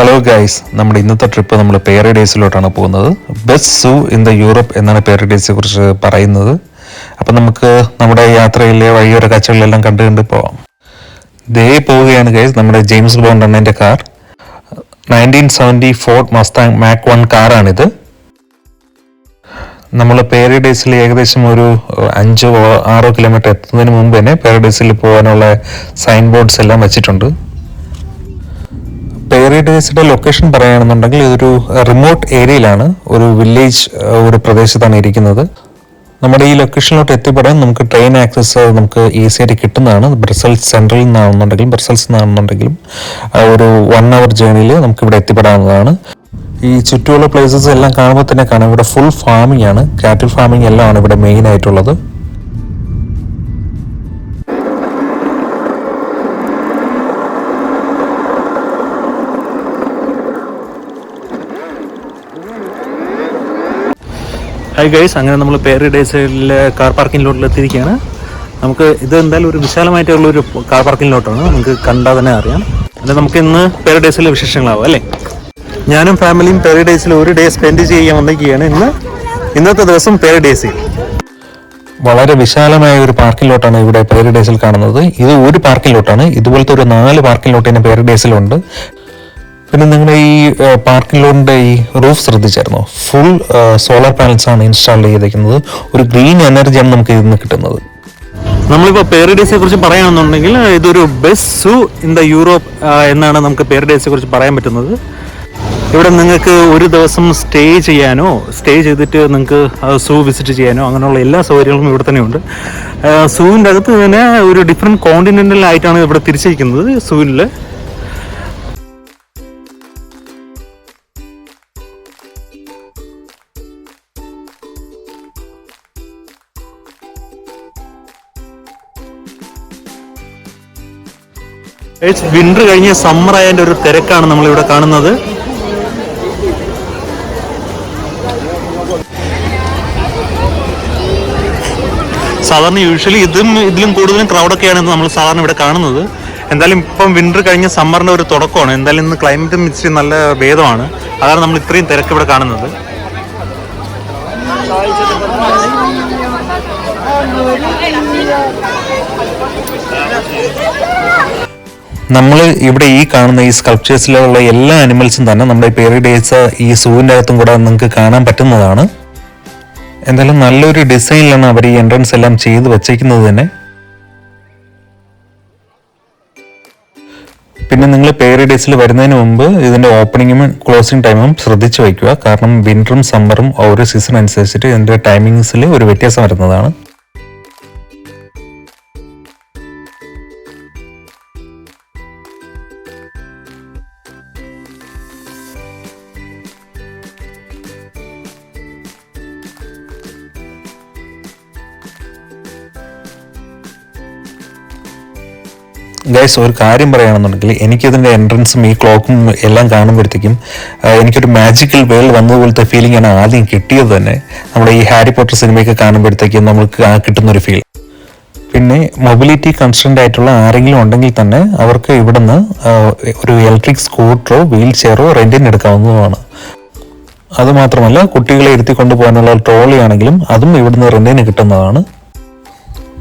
Hello guys, നമ്മുടെ ഇന്നത്തെ trip നമ്മൾ പാരഡൈസിലോട്ടാണ് പോകുന്നത്. Best zoo in the Europe എന്നാണ് പാരഡൈസിനെ കുറിച്ച് പറയുന്നത്. അപ്പം നമുക്ക് നമ്മുടെ യാത്രയിലെ വഴിയോര കാഴ്ചകളെല്ലാം കണ്ട് പോവാം. ദേ പോവുകയാണ് ഗൈസ് നമ്മുടെ ജെയിംസ് ബോണ്ട് അണ്ണൻ്റെ കാർ. 1970 ഫോർഡ് മസ്താങ് മാക് 1 കാറാണിത്. നമ്മൾ പാരഡൈസിൽ ഏകദേശം ഒരു 5-6 കിലോമീറ്റർ എത്തുന്നതിന് മുമ്പ് തന്നെ പാരഡൈസിൽ പോകാനുള്ള സൈൻ ബോർഡ്സ് എല്ലാം വെച്ചിട്ടുണ്ട്. പാരഡൈസിന്റെ ലൊക്കേഷൻ പറയുകയാണെന്നുണ്ടെങ്കിൽ ഇതൊരു റിമോട്ട് ഏരിയയിലാണ്, ഒരു വില്ലേജ് ഒരു പ്രദേശത്താണ് ഇരിക്കുന്നത്. നമ്മുടെ ഈ ലൊക്കേഷനിലോട്ട് എത്തിപ്പെടാൻ നമുക്ക് ട്രെയിൻ ആക്സസ് നമുക്ക് ഈസി ആയിട്ട് കിട്ടുന്നതാണ്. ബ്രസൽസ് സെൻട്രലിൽ നിന്നാണെന്നുണ്ടെങ്കിലും ഒരു 1 hour ജേർണിയിൽ നമുക്ക് ഇവിടെ എത്തിപ്പെടാവുന്നതാണ്. ഈ ചുറ്റുമുള്ള പ്ലേസസ് എല്ലാം കാണുമ്പോൾ തന്നെ കാണാം, ഇവിടെ ഫുൾ ഫാമിംഗ് ആണ്, കാറ്റിൽ ഫാമിംഗ് എല്ലാം ആണ് ഇവിടെ മെയിൻ ആയിട്ടുള്ളത്. ഹായ് ഗൈസ്, അങ്ങനെ നമ്മൾ പാരഡൈസിലെ കാർ പാർക്കിംഗ് ലോട്ടിൽ എത്തിയിരിക്കുകയാണ്. നമുക്ക് ഇത് എന്തായാലും ഒരു വിശാലമായിട്ടുള്ള ഒരു കാർ പാർക്കിംഗ് ലോട്ടാണ്, നമുക്ക് കണ്ടാൽ തന്നെ അറിയാം. അല്ലെ നമുക്ക് ഇന്ന് പാരഡൈസിലെ വിശേഷങ്ങളാവും അല്ലേ. ഞാനും ഫാമിലിയും പാരഡൈസിൽ ഒരു ഡേ സ്പെൻഡ് ചെയ്യാൻ വന്നിരിക്കുകയാണ്. ഇന്നത്തെ ദിവസം പാരഡൈസിൽ വളരെ വിശാലമായ ഒരു പാർക്കിംഗ് ലോട്ടാണ് ഇവിടെ പാരഡൈസിൽ കാണുന്നത്. ഇത് ഒരു പാർക്കിംഗ് ലോട്ടാണ്, ഇതുപോലത്തെ ഒരു 4 പാർക്കിംഗ് ലോട്ട് തന്നെ പാരഡൈസിലുണ്ട്. പിന്നെ നിങ്ങളുടെ ഈ പാർക്കിംഗ് ലോട്ടിന്റെ ഈ റൂഫ് ശ്രദ്ധിച്ചായിരുന്നോ? ഫുൾ സോളാർ പാനൽസ് ആണ് ഇൻസ്റ്റാൾ ചെയ്തിരിക്കുന്നത്. ഒരു ഗ്രീൻ എനർജിയാണ് നമുക്ക് ഇതിൽ നിന്ന് കിട്ടുന്നത്. നമ്മളിപ്പോൾ പാരഡൈസിനെ കുറിച്ച് പറയുകയാണെന്നുണ്ടെങ്കിൽ ഇതൊരു best zoo in the Europe എന്നാണ് നമുക്ക് പാരഡൈസിനെ കുറിച്ച് പറയാൻ പറ്റുന്നത്. ഇവിടെ നിങ്ങൾക്ക് ഒരു ദിവസം സ്റ്റേ ചെയ്തിട്ട് നിങ്ങൾക്ക് സൂ വിസിറ്റ് ചെയ്യാനോ അങ്ങനെയുള്ള എല്ലാ സൗകര്യങ്ങളും ഇവിടെ തന്നെ ഉണ്ട്. സൂവിൻ്റെ അകത്ത് തന്നെ ഒരു ഡിഫറെൻറ്റ് കോണ്ടിനെൻ്റലായിട്ടാണ് ഇവിടെ തിരിച്ചിരിക്കുന്നത് സൂവിൽ. വിന്റർ കഴിഞ്ഞ് സമ്മർ ആയതിൻ്റെ ഒരു തിരക്കാണ് നമ്മളിവിടെ കാണുന്നത്. സാധാരണ യൂഷ്വലി ഇതിലും കൂടുതലും ക്രൗഡൊക്കെയാണ് നമ്മൾ സാധാരണ ഇവിടെ കാണുന്നത്. എന്തായാലും ഇപ്പം വിന്റർ കഴിഞ്ഞ് സമ്മറിൻ്റെ ഒരു തുടക്കമാണ്. എന്തായാലും ഇന്ന് ക്ലൈമറ്റും ഇച്ചിരി നല്ല ഭേദമാണ്, അതാണ് നമ്മൾ ഇത്രയും തിരക്ക് ഇവിടെ കാണുന്നത്. നമ്മൾ ഇവിടെ ഈ കാണുന്ന ഈ സ്കൾപ്ചേഴ്സിലുള്ള എല്ലാ അനിമൽസും തന്നെ നമ്മുടെ പാരഡൈസ് ഈ സൂവിൻ്റെ അകത്തും കൂടെ നിങ്ങൾക്ക് കാണാൻ പറ്റുന്നതാണ്. എന്തായാലും നല്ലൊരു ഡിസൈനിലാണ് അവർ ഈ എൻട്രൻസ് എല്ലാം ചെയ്ത് വച്ചേക്കുന്നത് തന്നെ. പിന്നെ നിങ്ങൾ പാരഡൈസിൽ വരുന്നതിന് മുമ്പ് ഇതിൻ്റെ ഓപ്പണിങ്ങും ക്ലോസിങ് ടൈമും ശ്രദ്ധിച്ചു വയ്ക്കുക. കാരണം വിന്ററും സമ്മറും ഓരോ സീസൺ അനുസരിച്ചിട്ട് ഇതിൻ്റെ ടൈമിങ്സിൽ ഒരു വ്യത്യാസം വരുന്നതാണ്. ഗൈസ്, ഒരു കാര്യം പറയുകയാണെന്നുണ്ടെങ്കിൽ എനിക്കിതിൻ്റെ എൻട്രൻസും ഈ ക്ലോക്കും എല്ലാം കാണുമ്പോഴത്തേക്കും എനിക്കൊരു മാജിക്കൽ വേൾഡ് വന്നതുപോലത്തെ ഫീലിംഗ് ആണ് ആദ്യം കിട്ടിയത് തന്നെ. നമ്മുടെ ഈ ഹാരി പോട്ടർ സിനിമയൊക്കെ കാണുമ്പോഴത്തേക്കും നമുക്ക് കിട്ടുന്നൊരു ഫീൽ. പിന്നെ മൊബിലിറ്റി കൺസ്റ്റൻ്റ് ആയിട്ടുള്ള ആരെങ്കിലും ഉണ്ടെങ്കിൽ തന്നെ അവർക്ക് ഇവിടുന്ന് ഒരു ഇലക്ട്രിക് സ്കൂട്ടറോ വീൽ ചെയറോ റെൻറ്റിന് എടുക്കാവുന്നതുമാണ്. അതുമാത്രമല്ല, കുട്ടികളെ ഇരുത്തിക്കൊണ്ട് പോകാനുള്ള ട്രോളി ആണെങ്കിലും അതും ഇവിടുന്ന് റെൻറ്റിന് കിട്ടുന്നതാണ്.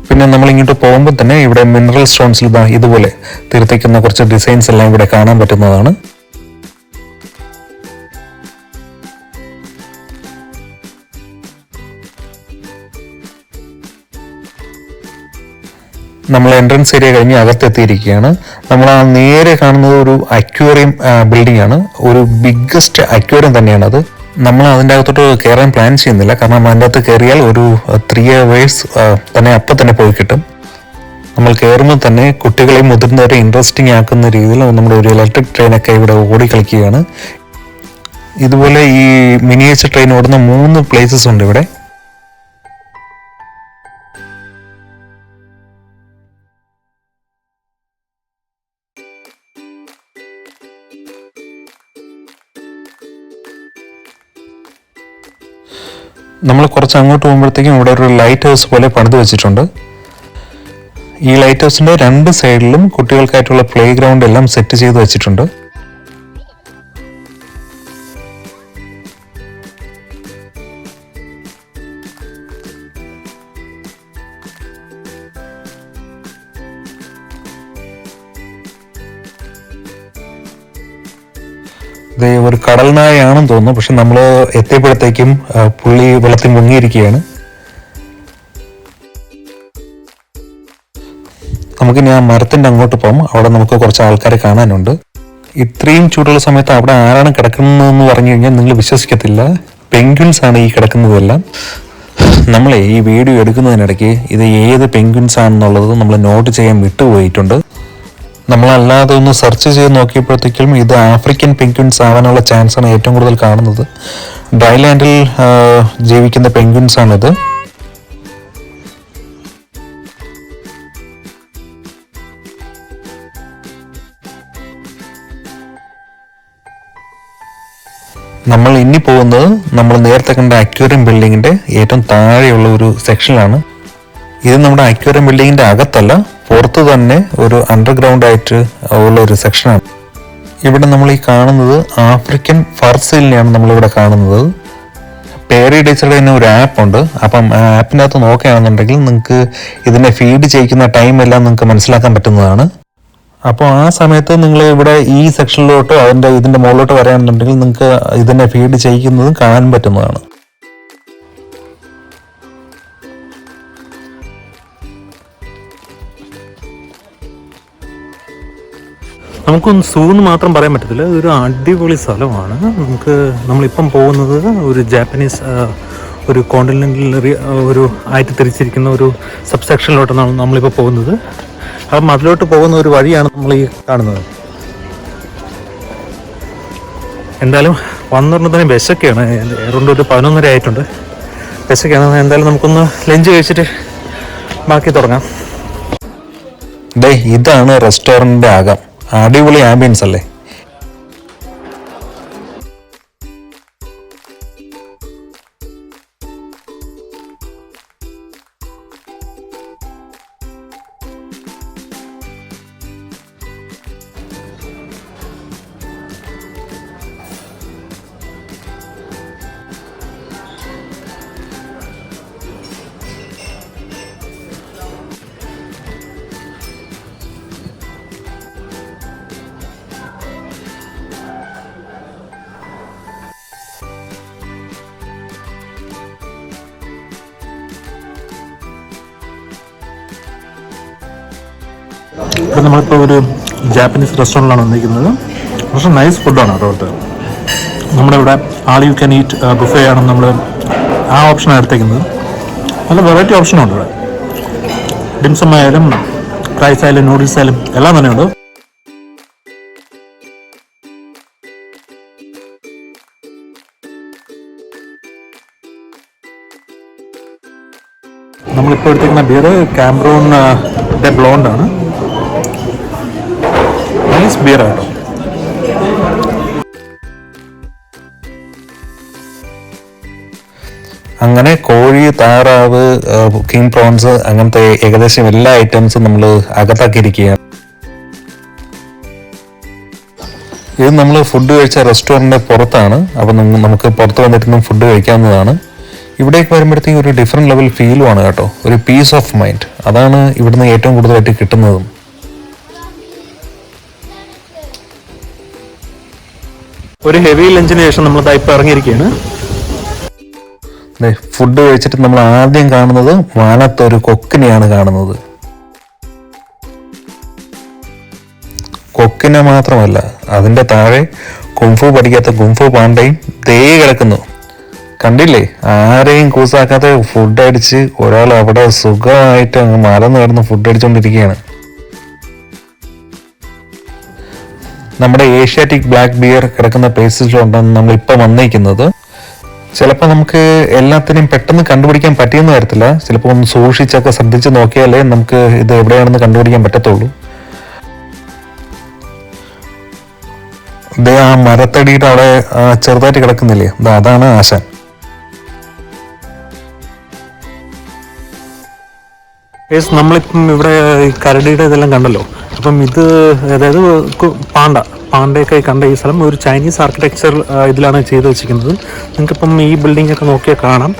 പിന്നെ നമ്മൾ ഇങ്ങോട്ട് പോകുമ്പോൾ തന്നെ ഇവിടെ മിനറൽ സ്റ്റോൺസിൽ ഇതുപോലെ തീർത്തിക്കുന്ന കുറച്ച് ഡിസൈൻസ് എല്ലാം ഇവിടെ കാണാൻ പറ്റുന്നതാണ്. നമ്മൾ എൻട്രൻസ് ഏരിയ കഴിഞ്ഞ് അകത്തെത്തിയിരിക്കുകയാണ്. നമ്മൾ ആ നേരെ കാണുന്നത് ഒരു അക്വേറിയം ബിൽഡിംഗ് ആണ്, ഒരു ബിഗ്ഗസ്റ്റ് അക്വേറിയം തന്നെയാണത്. നമ്മൾ അതിൻ്റെ അകത്തോട്ട് കയറാൻ പ്ലാൻ ചെയ്യുന്നില്ല, കാരണം അതിൻ്റെ അകത്ത് കയറിയാൽ ഒരു 3 hours തന്നെ അപ്പം തന്നെ പോയി കിട്ടും. നമ്മൾ കയറുമ്പോൾ തന്നെ കുട്ടികളെയും മുതിർന്നവരെ ഇൻട്രസ്റ്റിംഗ് ആക്കുന്ന രീതിയിൽ നമ്മുടെ ഒരു ഇലക്ട്രിക് ട്രെയിനൊക്കെ ഇവിടെ ഓടിക്കളിക്കുകയാണ്. ഇതുപോലെ ഈ മിനിയേച്ചർ ട്രെയിൻ ഓടുന്ന 3 പ്ലേസസ് ഉണ്ട് ഇവിടെ. നമ്മൾ കുറച്ച് അങ്ങോട്ട് പോകുമ്പോഴത്തേക്കും ഇവിടെ ഒരു ലൈറ്റ് ഹൗസ് പോലെ പണിത് വെച്ചിട്ടുണ്ട്. ഈ ലൈറ്റ് ഹൗസിൻ്റെ 2 സൈഡിലും കുട്ടികൾക്കായിട്ടുള്ള പ്ലേ ഗ്രൗണ്ട് എല്ലാം സെറ്റ് ചെയ്ത് വെച്ചിട്ടുണ്ട്. ഇത് ഒരു കടൽ നായയാണെന്ന് തോന്നുന്നു, പക്ഷെ നമ്മൾ എത്തിയപ്പോഴത്തേക്കും പുള്ളി വെള്ളത്തിൽ മുങ്ങിയിരിക്കുകയാണ്. നമുക്കിനി ആ മരത്തിൻ്റെ അങ്ങോട്ട് പോകാം. അവിടെ നമുക്ക് കുറച്ച് ആൾക്കാരെ കാണാനുണ്ട്. ഇത്രയും ചൂടുള്ള സമയത്ത് അവിടെ ആരാണ് കിടക്കുന്നതെന്ന് പറഞ്ഞു കഴിഞ്ഞാൽ നിങ്ങൾ വിശ്വസിക്കത്തില്ല. പെൻഗ്വിൻസ് ആണ് ഈ കിടക്കുന്നതെല്ലാം. നമ്മളെ ഈ വീഡിയോ എടുക്കുന്നതിനിടയ്ക്ക് ഇത് ഏത് പെൻഗ്വിൻസ് ആണെന്നുള്ളത് നമ്മൾ നോട്ട് ചെയ്യാൻ വിട്ടുപോയിട്ടുണ്ട്. നമ്മളല്ലാതെ ഒന്ന് സെർച്ച് ചെയ്ത് നോക്കിയപ്പോഴത്തേക്കും ഇത് ആഫ്രിക്കൻ പെൻഗ്വിൻസ് ആവാനുള്ള ചാൻസാണ് ഏറ്റവും കൂടുതൽ കാണുന്നത്. ഡ്രൈലാൻഡിൽ ജീവിക്കുന്ന പെൻഗ്വിൻസ് ആണിത്. നമ്മൾ ഇനി പോകുന്നത് നമ്മൾ നേരത്തെ കണ്ട അക്വേറിയം ബിൽഡിങ്ങിന്റെ ഏറ്റവും താഴെയുള്ള ഒരു സെക്ഷനിലാണ്. ഇത് നമ്മുടെ അക്വേറിയം ബിൽഡിങ്ങിന്റെ അകത്തല്ല, പുറത്ത് തന്നെ ഒരു അണ്ടർഗ്രൗണ്ട് ആയിട്ട് ഉള്ള ഒരു സെക്ഷനാണ്. ഇവിടെ നമ്മൾ ഈ കാണുന്നത് ആഫ്രിക്കൻ ഫർസീലിനെയാണ് നമ്മളിവിടെ കാണുന്നത്. പേരിഡേച്ചറുടെ തന്നെ ഒരു ആപ്പ് ഉണ്ട്. അപ്പം ആ ആപ്പിനകത്ത് നോക്കുകയാണെന്നുണ്ടെങ്കിൽ നിങ്ങൾക്ക് ഇതിനെ ഫീഡ് ചെയ്യിക്കുന്ന ടൈം എല്ലാം നിങ്ങൾക്ക് മനസ്സിലാക്കാൻ പറ്റുന്നതാണ്. അപ്പോൾ ആ സമയത്ത് നിങ്ങൾ ഇവിടെ ഈ സെക്ഷനിലോട്ടോ ഇതിൻ്റെ മുകളിലോട്ട് വരാണെന്നുണ്ടെങ്കിൽ നിങ്ങൾക്ക് ഇതിനെ ഫീഡ് ചെയ്യിക്കുന്നതും കാണാൻ പറ്റുന്നതാണ്. നമുക്കൊന്ന് സൂ എന്ന് മാത്രം പറയാൻ പറ്റത്തില്ല, ഇതൊരു അടിപൊളി സ്ഥലമാണ്. നമ്മളിപ്പം പോകുന്നത് ഒരു ജാപ്പനീസ് ഒരു കോണ്ടിനെന്റൽ ഒരു ആയിട്ട് തിരിച്ചിരിക്കുന്ന ഒരു സബ് സെക്ഷനിലോട്ടാണ് നമ്മളിപ്പോൾ പോകുന്നത്. അപ്പം അതിലോട്ട് പോകുന്ന ഒരു വഴിയാണ് നമ്മൾ ഈ കാണുന്നത്. എന്തായാലും വന്നിരുന്ന തന്നെ വിശക്കാണ്. ഏറെണ്ട് ഒരു 11:30 ആയിട്ടുണ്ട്. വിശക്കാണ്. എന്തായാലും നമുക്കൊന്ന് ലഞ്ച് കഴിച്ചിട്ട് ബാക്കി തുടങ്ങാം. ഇതാണ് റെസ്റ്റോറൻറ്റിൻ്റെ അകം. അടിപൊളി ആംബിയൻസ് അല്ലേ. ഇപ്പോൾ നമ്മളിപ്പോൾ ഒരു ജാപ്പനീസ് റെസ്റ്റോറൻറ്റിലാണ് വന്നിരിക്കുന്നത്. പക്ഷേ നൈസ് ഫുഡാണ് കേട്ടോ. നമ്മുടെ ഇവിടെ ആൾ യു ക്യാൻ ഈറ്റ് ബുഫേ ആണ് നമ്മൾ ആ ഓപ്ഷനാണ് എടുത്തേക്കുന്നത്. നല്ല വെറൈറ്റി ഓപ്ഷനുണ്ട് ഇവിടെ. ഡിംസം ആയാലും റൈസ് ആയാലും നൂഡിൽസ് ആയാലും എല്ലാം തന്നെയുണ്ട്. നമ്മളിപ്പോൾ എടുത്തിരിക്കുന്ന ബിയർ കാംബ്രൂണിൻ്റെ ബ്ലോണ്ടാണ്. നൈസ് ബിയർ ആട്ടോ. അങ്ങനെ കോഴി, താറാവ്, കിങ് പ്രോൺസ് അങ്ങനത്തെ ഏകദേശം എല്ലാ ഐറ്റംസും നമ്മൾ അകത്താക്കിയിരിക്കുകയാണ്. ഇത് നമ്മൾ ഫുഡ് കഴിച്ച റെസ്റ്റോറൻറ്റിൻ്റെ പുറത്താണ്. അപ്പം നമുക്ക് പുറത്ത് വന്നിട്ടൊന്നും ഫുഡ് കഴിക്കാവുന്നതാണ്. ഇവിടേക്ക് വരുമ്പോഴത്തേക്കും ഒരു ഡിഫറെൻറ്റ് ലെവൽ ഫീലുമാണ് കേട്ടോ. ഒരു പീസ് ഓഫ് മൈൻഡ്, അതാണ് ഇവിടുന്ന് ഏറ്റവും കൂടുതലായിട്ട് കിട്ടുന്നതും. ഒരു ഹെവി ലഞ്ചിന് ശേഷം നമ്മൾ ഇപ്പോൾ ഇറങ്ങിയിരിക്കുകയാണ്. ഫുഡ് കഴിച്ചിട്ട് നമ്മൾ ആദ്യം കാണുന്നത് വാനത്തൊരു കൊക്കിനെയാണ് കാണുന്നത്. കൊക്കിനെ മാത്രമല്ല, അതിൻ്റെ താഴെ കുംഫു പഠിക്കാത്ത കുംഫു പാണ്ടയും ദേ കിടക്കുന്നു. കണ്ടില്ലേ? ആരെയും കൂസാക്കാതെ ഫുഡ് അടിച്ച് ഒരാൾ അവിടെ സുഖമായിട്ട് അങ്ങ് മലന്ന് കിടന്ന് ഫുഡ് അടിച്ചുകൊണ്ടിരിക്കുകയാണ്. നമ്മുടെ ഏഷ്യാറ്റിക് ബ്ലാക്ക് ബിയർ കിടക്കുന്ന പ്ലേസിലുണ്ടെന്ന് നമ്മൾ ഇപ്പം വന്നിരിക്കുന്നത്. ചിലപ്പോൾ നമുക്ക് എല്ലാത്തിനെയും പെട്ടെന്ന് കണ്ടുപിടിക്കാൻ പറ്റിയെന്ന് വരത്തില്ല. ചിലപ്പോൾ ഒന്ന് സൂക്ഷിച്ചൊക്കെ ശ്രദ്ധിച്ച് നോക്കിയാലേ നമുക്ക് ഇത് എവിടെയാണെന്ന് കണ്ടുപിടിക്കാൻ പറ്റത്തുള്ളൂ. ആ മരത്തടിയുടെ അവിടെ ചെറുതായിട്ട് കിടക്കുന്നില്ലേ, അതാണ് ആശാൻ. നമ്മളിപ്പം ഇവിടെ കരടിയുടെ ഇതെല്ലാം കണ്ടല്ലോ. അപ്പം ഇത് അതായത് പാണ്ടയൊക്കെ കണ്ട ഈ സ്ഥലം ഒരു ചൈനീസ് ആർക്കിടെക്ചർ ഇതിലാണ് ചെയ്ത് വെച്ചിരിക്കുന്നത്. നിങ്ങൾക്കിപ്പം ഈ ബിൽഡിംഗ് ഒക്കെ നോക്കിയാൽ കാണാം.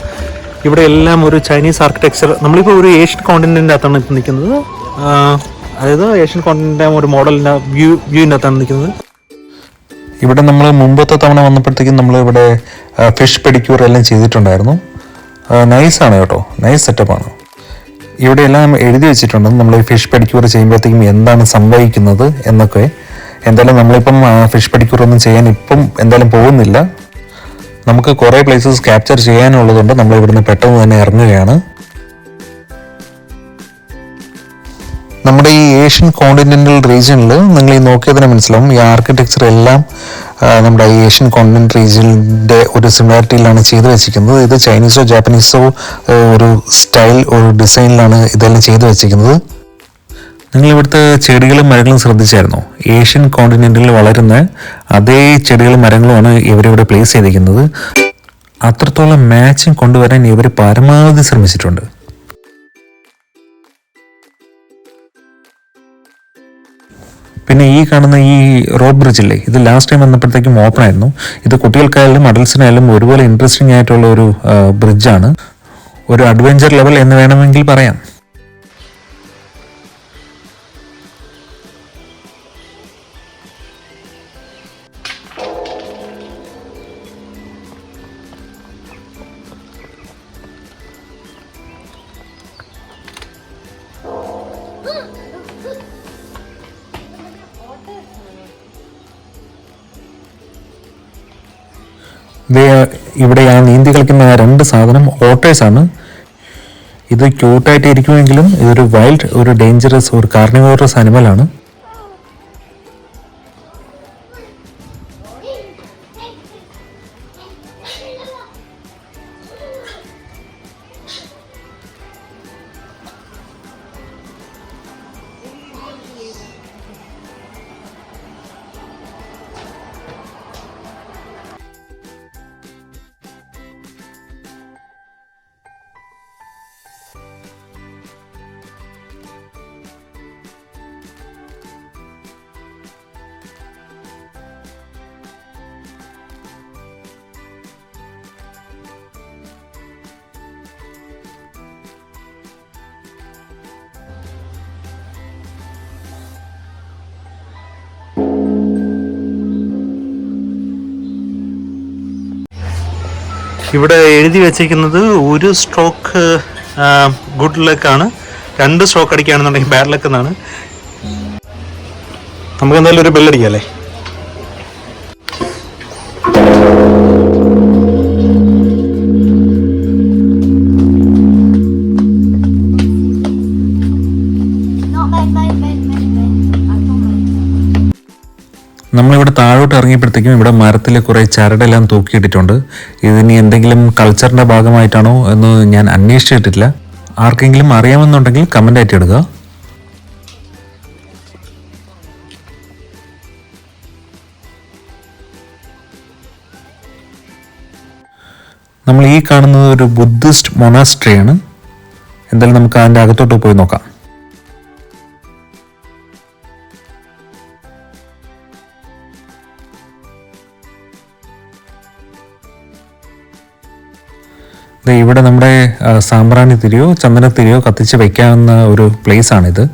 ഇവിടെ എല്ലാം ഒരു ചൈനീസ് ആർക്കിടെക്ചർ. നമ്മളിപ്പോൾ ഒരു ഏഷ്യൻ കോണ്ടിനെൻ്റ് അകത്താണ് ഇപ്പം നിൽക്കുന്നത്. അതായത് ഏഷ്യൻ കോണ്ടിനെൻ്റ് ഒരു മോഡലിൻ്റെ വ്യൂവിൻ്റെ അകത്താണ് നിൽക്കുന്നത്. ഇവിടെ നമ്മൾ മുമ്പത്തെ തവണ വന്നപ്പോഴത്തേക്കും നമ്മൾ ഇവിടെ ഫിഷ് പെഡിക്യൂർ എല്ലാം ചെയ്തിട്ടുണ്ടായിരുന്നു. നൈസാണ് കേട്ടോ, നൈസ് സെറ്റപ്പാണ്. ഇവിടെ എല്ലാം എഴുതി വെച്ചിട്ടുണ്ട് നമ്മൾ ഈ ഫിഷ് പെഡിക്യൂർ ചെയ്യുമ്പോഴത്തേക്കും എന്താണ് സംഭവിക്കുന്നത് എന്നൊക്കെ. എന്തായാലും നമ്മളിപ്പം ഫിഷ് പെഡിക്യൂർ ഒന്നും ചെയ്യാൻ ഇപ്പം എന്തായാലും പോകുന്നില്ല. നമുക്ക് കുറേ പ്ലേസസ് ക്യാപ്ചർ ചെയ്യാനുള്ളതുകൊണ്ട് നമ്മൾ ഇവിടുന്ന് പെട്ടെന്ന് തന്നെ ഇറങ്ങുകയാണ്. നമ്മുടെ ഈ ഏഷ്യൻ കോണ്ടിനെന്റൽ റീജിയനിൽ നിങ്ങൾ ഈ നോക്കിയതിനെ മനസ്സിലാവും, ഈ ആർക്കിടെക്ചർ എല്ലാം നമ്മുടെ ഈ ഏഷ്യൻ കോണ്ടിനെന്റ് റീജിയനിൻ്റെ ഒരു സിമിലാരിറ്റിയിലാണ് ചെയ്തു വെച്ചിരിക്കുന്നത്. ഇത് ചൈനീസോ ജാപ്പനീസോ ഒരു സ്റ്റൈൽ, ഒരു ഡിസൈനിലാണ് ഇതെല്ലാം ചെയ്തു വെച്ചിരിക്കുന്നത്. നിങ്ങൾ ഇവിടുത്തെ ചെടികളും മരങ്ങളും ശ്രദ്ധിച്ചായിരുന്നോ? ഏഷ്യൻ കോണ്ടിനെന്റിൽ വളരുന്ന അതേ ചെടികളും മരങ്ങളുമാണ് ഇവരിവിടെ പ്ലേസ് ചെയ്തിരിക്കുന്നത്. അത്രത്തോളം മാച്ചിങ് കൊണ്ടുവരാൻ ഇവർ പരമാവധി ശ്രമിച്ചിട്ടുണ്ട്. പിന്നെ ഈ കാണുന്ന ഈ റോഡ് ബ്രിഡ്ജ് ഇല്ലേ, ഇത് ലാസ്റ്റ് ടൈം വന്നപ്പോഴത്തേക്കും ഓപ്പൺ ആയിരുന്നു. ഇത് കുട്ടികൾക്കായാലും അഡൽസിനായാലും ഒരുപോലെ ഇൻട്രസ്റ്റിംഗ് ആയിട്ടുള്ള ഒരു ബ്രിഡ്ജാണ്. ഒരു അഡ്വഞ്ചർ ലെവൽ എന്ന് വേണമെങ്കിൽ പറയാം. ഇവിടെ ആ നീന്തി കളിക്കുന്ന രണ്ട് സാധനം ഓട്ടേഴ്സാണ്. ഇത് ക്യൂട്ടായിട്ട് ഇരിക്കുമെങ്കിലും ഇതൊരു വൈൽഡ്, ഒരു ഡേഞ്ചറസ്, ഒരു കാർണിവോറസ് അനിമലാണ്. ഇവിടെ എഴുതി വെച്ചിരിക്കുന്നത് ഒരു സ്ട്രോക്ക് ഗുഡ് ലക്കാണ്, 2 സ്ട്രോക്ക് അടിക്കുകയാണെന്നുണ്ടെങ്കിൽ ബാഡ് ലക്ക് എന്നാണ്. നമുക്ക് എന്തായാലും ഒരു ബെല്ലടിക്കാം അല്ലേ? നമ്മളിവിടെ താഴോട്ട് ഇറങ്ങിയപ്പോഴത്തേക്കും ഇവിടെ മരത്തിൽ കുറേ ചരടെല്ലാം തൂക്കിയിട്ടിട്ടുണ്ട്. ഇതിനി എന്തെങ്കിലും കൾച്ചറിൻ്റെ ഭാഗമായിട്ടാണോ എന്ന് ഞാൻ അന്വേഷിച്ചിട്ടില്ല. ആർക്കെങ്കിലും അറിയാമെന്നുണ്ടെങ്കിൽ കമൻ്റ് ആയിട്ട് ഇടുക. നമ്മൾ ഈ കാണുന്നത് ഒരു ബുദ്ധിസ്റ്റ് മൊണാസ്ട്രിയാണ്. എന്തായാലും നമുക്ക് അതിൻ്റെ അകത്തോട്ട് പോയി നോക്കാം. ഇവിടെ നമ്മുടെ സാമ്പ്രാണി തിരിയോ ചന്ദനത്തിരിയോ കത്തിച്ച് വയ്ക്കാവുന്ന ഒരു പ്ലേസ് ആണിത്.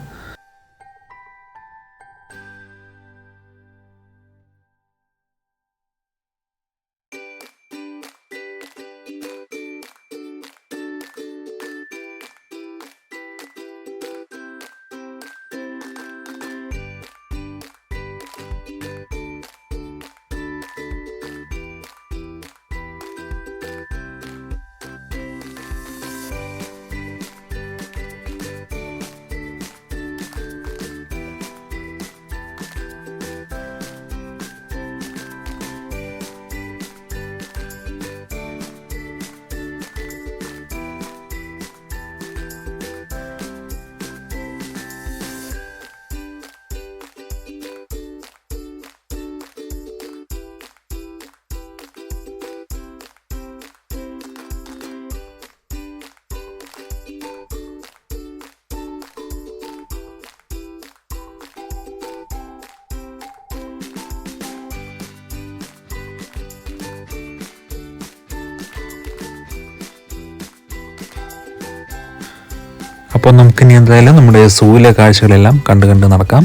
അപ്പോൾ നമുക്കിനി എന്തായാലും നമ്മുടെ സൂവിലെ കാഴ്ചകളെല്ലാം കണ്ട് നടക്കാം.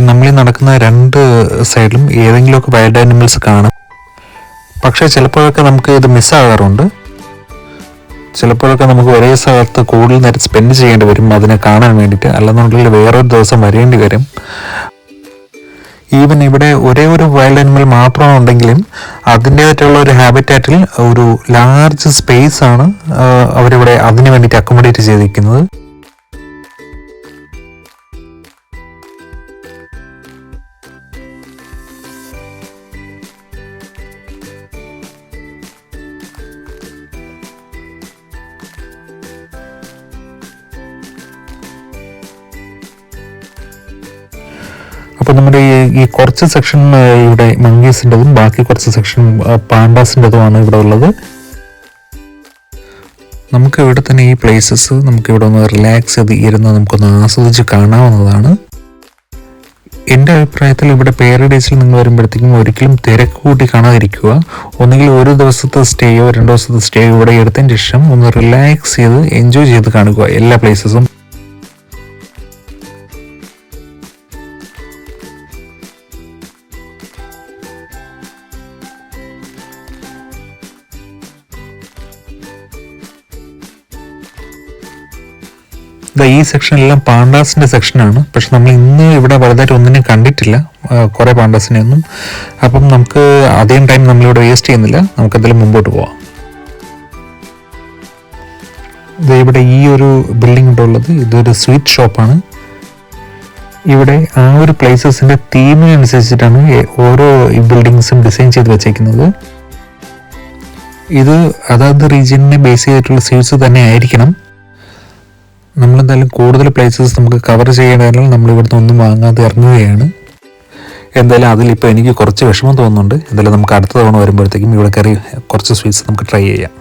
നമ്മൾ നടക്കുന്ന രണ്ട് സൈഡിലും ഏതെങ്കിലുമൊക്കെ വൈൽഡ് ആനിമൽസ് കാണും. പക്ഷേ ചിലപ്പോഴൊക്കെ നമുക്ക് ഇത് മിസ്സാകാറുണ്ട്. ചിലപ്പോഴൊക്കെ നമുക്ക് ഒരേ സ്ഥലത്ത് കൂടുതൽ നേരം സ്പെൻഡ് ചെയ്യേണ്ടി വരും അതിനെ കാണാൻ വേണ്ടിയിട്ട്. അല്ലെന്നുണ്ടെങ്കിൽ വേറൊരു ദിവസം വരേണ്ടി വരും. ഈവൻ ഇവിടെ ഒരേ ഒരു വൈൽഡ് ആനിമൽ മാത്രമാണെങ്കിലും അതിൻ്റേതായിട്ടുള്ള ഒരു ഹാബിറ്റാറ്റിൽ ഒരു ലാർജ് സ്പേസ് ആണ് അവരിവിടെ അതിന് വേണ്ടിയിട്ട് അക്കോമഡേറ്റ് ചെയ്തിരിക്കുന്നത്. അപ്പോൾ നമ്മുടെ ഈ കുറച്ച് സെക്ഷൻ ഇവിടെ മങ്കീസിൻ്റെതും ബാക്കി കുറച്ച് സെക്ഷൻ പാണ്ടാസിൻ്റെതുമാണ് ഇവിടെ ഉള്ളത്. നമുക്ക് ഇവിടെ തന്നെ ഈ പ്ലേസസ് നമുക്കിവിടെ ഒന്ന് റിലാക്സ് ചെയ്ത് ഇരുന്ന് നമുക്കൊന്ന് ആസ്വദിച്ച് കാണാവുന്നതാണ്. എൻ്റെ അഭിപ്രായത്തിൽ ഇവിടെ പാരഡൈസിൽ നിങ്ങൾ വരുമ്പോഴത്തേക്കും ഒരിക്കലും തിരക്ക് കൂട്ടി കാണാതിരിക്കുക. ഒന്നുകിൽ ഒരു ദിവസത്തെ സ്റ്റേയോ 2 ദിവസത്തെ സ്റ്റേയോ ഇവിടെ എടുത്തതിന് ശേഷം ഒന്ന് റിലാക്സ് ചെയ്ത് എൻജോയ് ചെയ്ത് കാണുക എല്ലാ പ്ലേസസും. ഈ സെക്ഷനെല്ലാം പാണ്ടാസിൻ്റെ സെക്ഷനാണ്. പക്ഷെ നമ്മൾ ഇന്ന് ഇവിടെ വലുതായിട്ട് ഒന്നിനും കണ്ടിട്ടില്ല, കുറേ പാണ്ടാസിനെ ഒന്നും. അപ്പം നമുക്ക് അധികം ടൈം നമ്മളിവിടെ വേസ്റ്റ് ചെയ്യുന്നില്ല, നമുക്കെന്തായാലും മുമ്പോട്ട് പോവാം. ഇവിടെ ഈ ഒരു ബിൽഡിംഗ് ഇവിടെ ഉള്ളത് ഇതൊരു സ്വീറ്റ് ഷോപ്പാണ്. ഇവിടെ ആ ഒരു പ്ലേസസിൻ്റെ തീമിനനുസരിച്ചിട്ടാണ് ഓരോ ബിൽഡിങ്സും ഡിസൈൻ ചെയ്ത് വെച്ചേക്കുന്നത്. ഇത് അതാത് റീജിയനെ ബേസ് ചെയ്തിട്ടുള്ള സ്വീറ്റ്സ് തന്നെ ആയിരിക്കണം. നമ്മളെന്തായാലും കൂടുതൽ പ്ലേസസ് നമുക്ക് കവർ ചെയ്യേണ്ടതിനാൽ നമ്മൾ ഇവിടുന്ന് ഒന്നും വാങ്ങാതെ ഇറങ്ങുകയാണ്. എന്തായാലും അതിലിപ്പോൾ എനിക്ക് കുറച്ച് വിഷമം തോന്നുന്നുണ്ട്. എന്തായാലും നമുക്ക് അടുത്ത തവണ വരുമ്പോഴത്തേക്കും ഇവിടെ കയറി കുറച്ച് സ്വീറ്റ്സ് നമുക്ക് ട്രൈ ചെയ്യാം.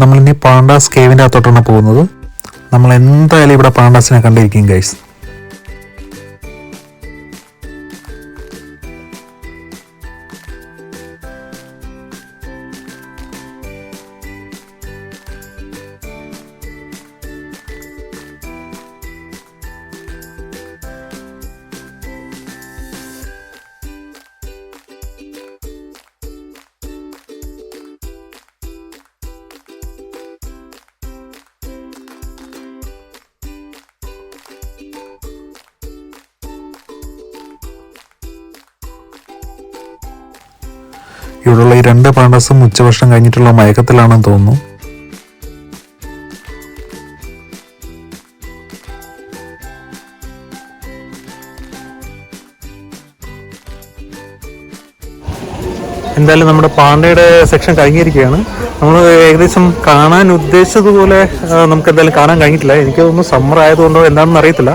നമ്മളിനി പാണ്ടാസ് കേവിൻ്റെ അകത്തോട്ടാണ് പോകുന്നത്. നമ്മൾ എന്തായാലും ഇവിടെ പാണ്ടാസിനെ കണ്ടിരിക്കും ഗൈസ്. ഇവിടെയുള്ള ഈ 2 പാണ്ടാസും ഉച്ചഭക്ഷണം കഴിഞ്ഞിട്ടുള്ള മയക്കത്തിലാണെന്ന് തോന്നുന്നു. എന്തായാലും നമ്മുടെ പാണ്ടയുടെ സെക്ഷൻ കഴിഞ്ഞിരിക്കുകയാണ്. നമ്മൾ ഏകദേശം കാണാൻ ഉദ്ദേശിച്ചതുപോലെ നമുക്ക് എന്തായാലും കാണാൻ കഴിഞ്ഞിട്ടില്ല. എനിക്ക് തോന്നുന്നു സമ്മർ ആയതുകൊണ്ടോ എന്താണെന്ന് അറിയത്തില്ല.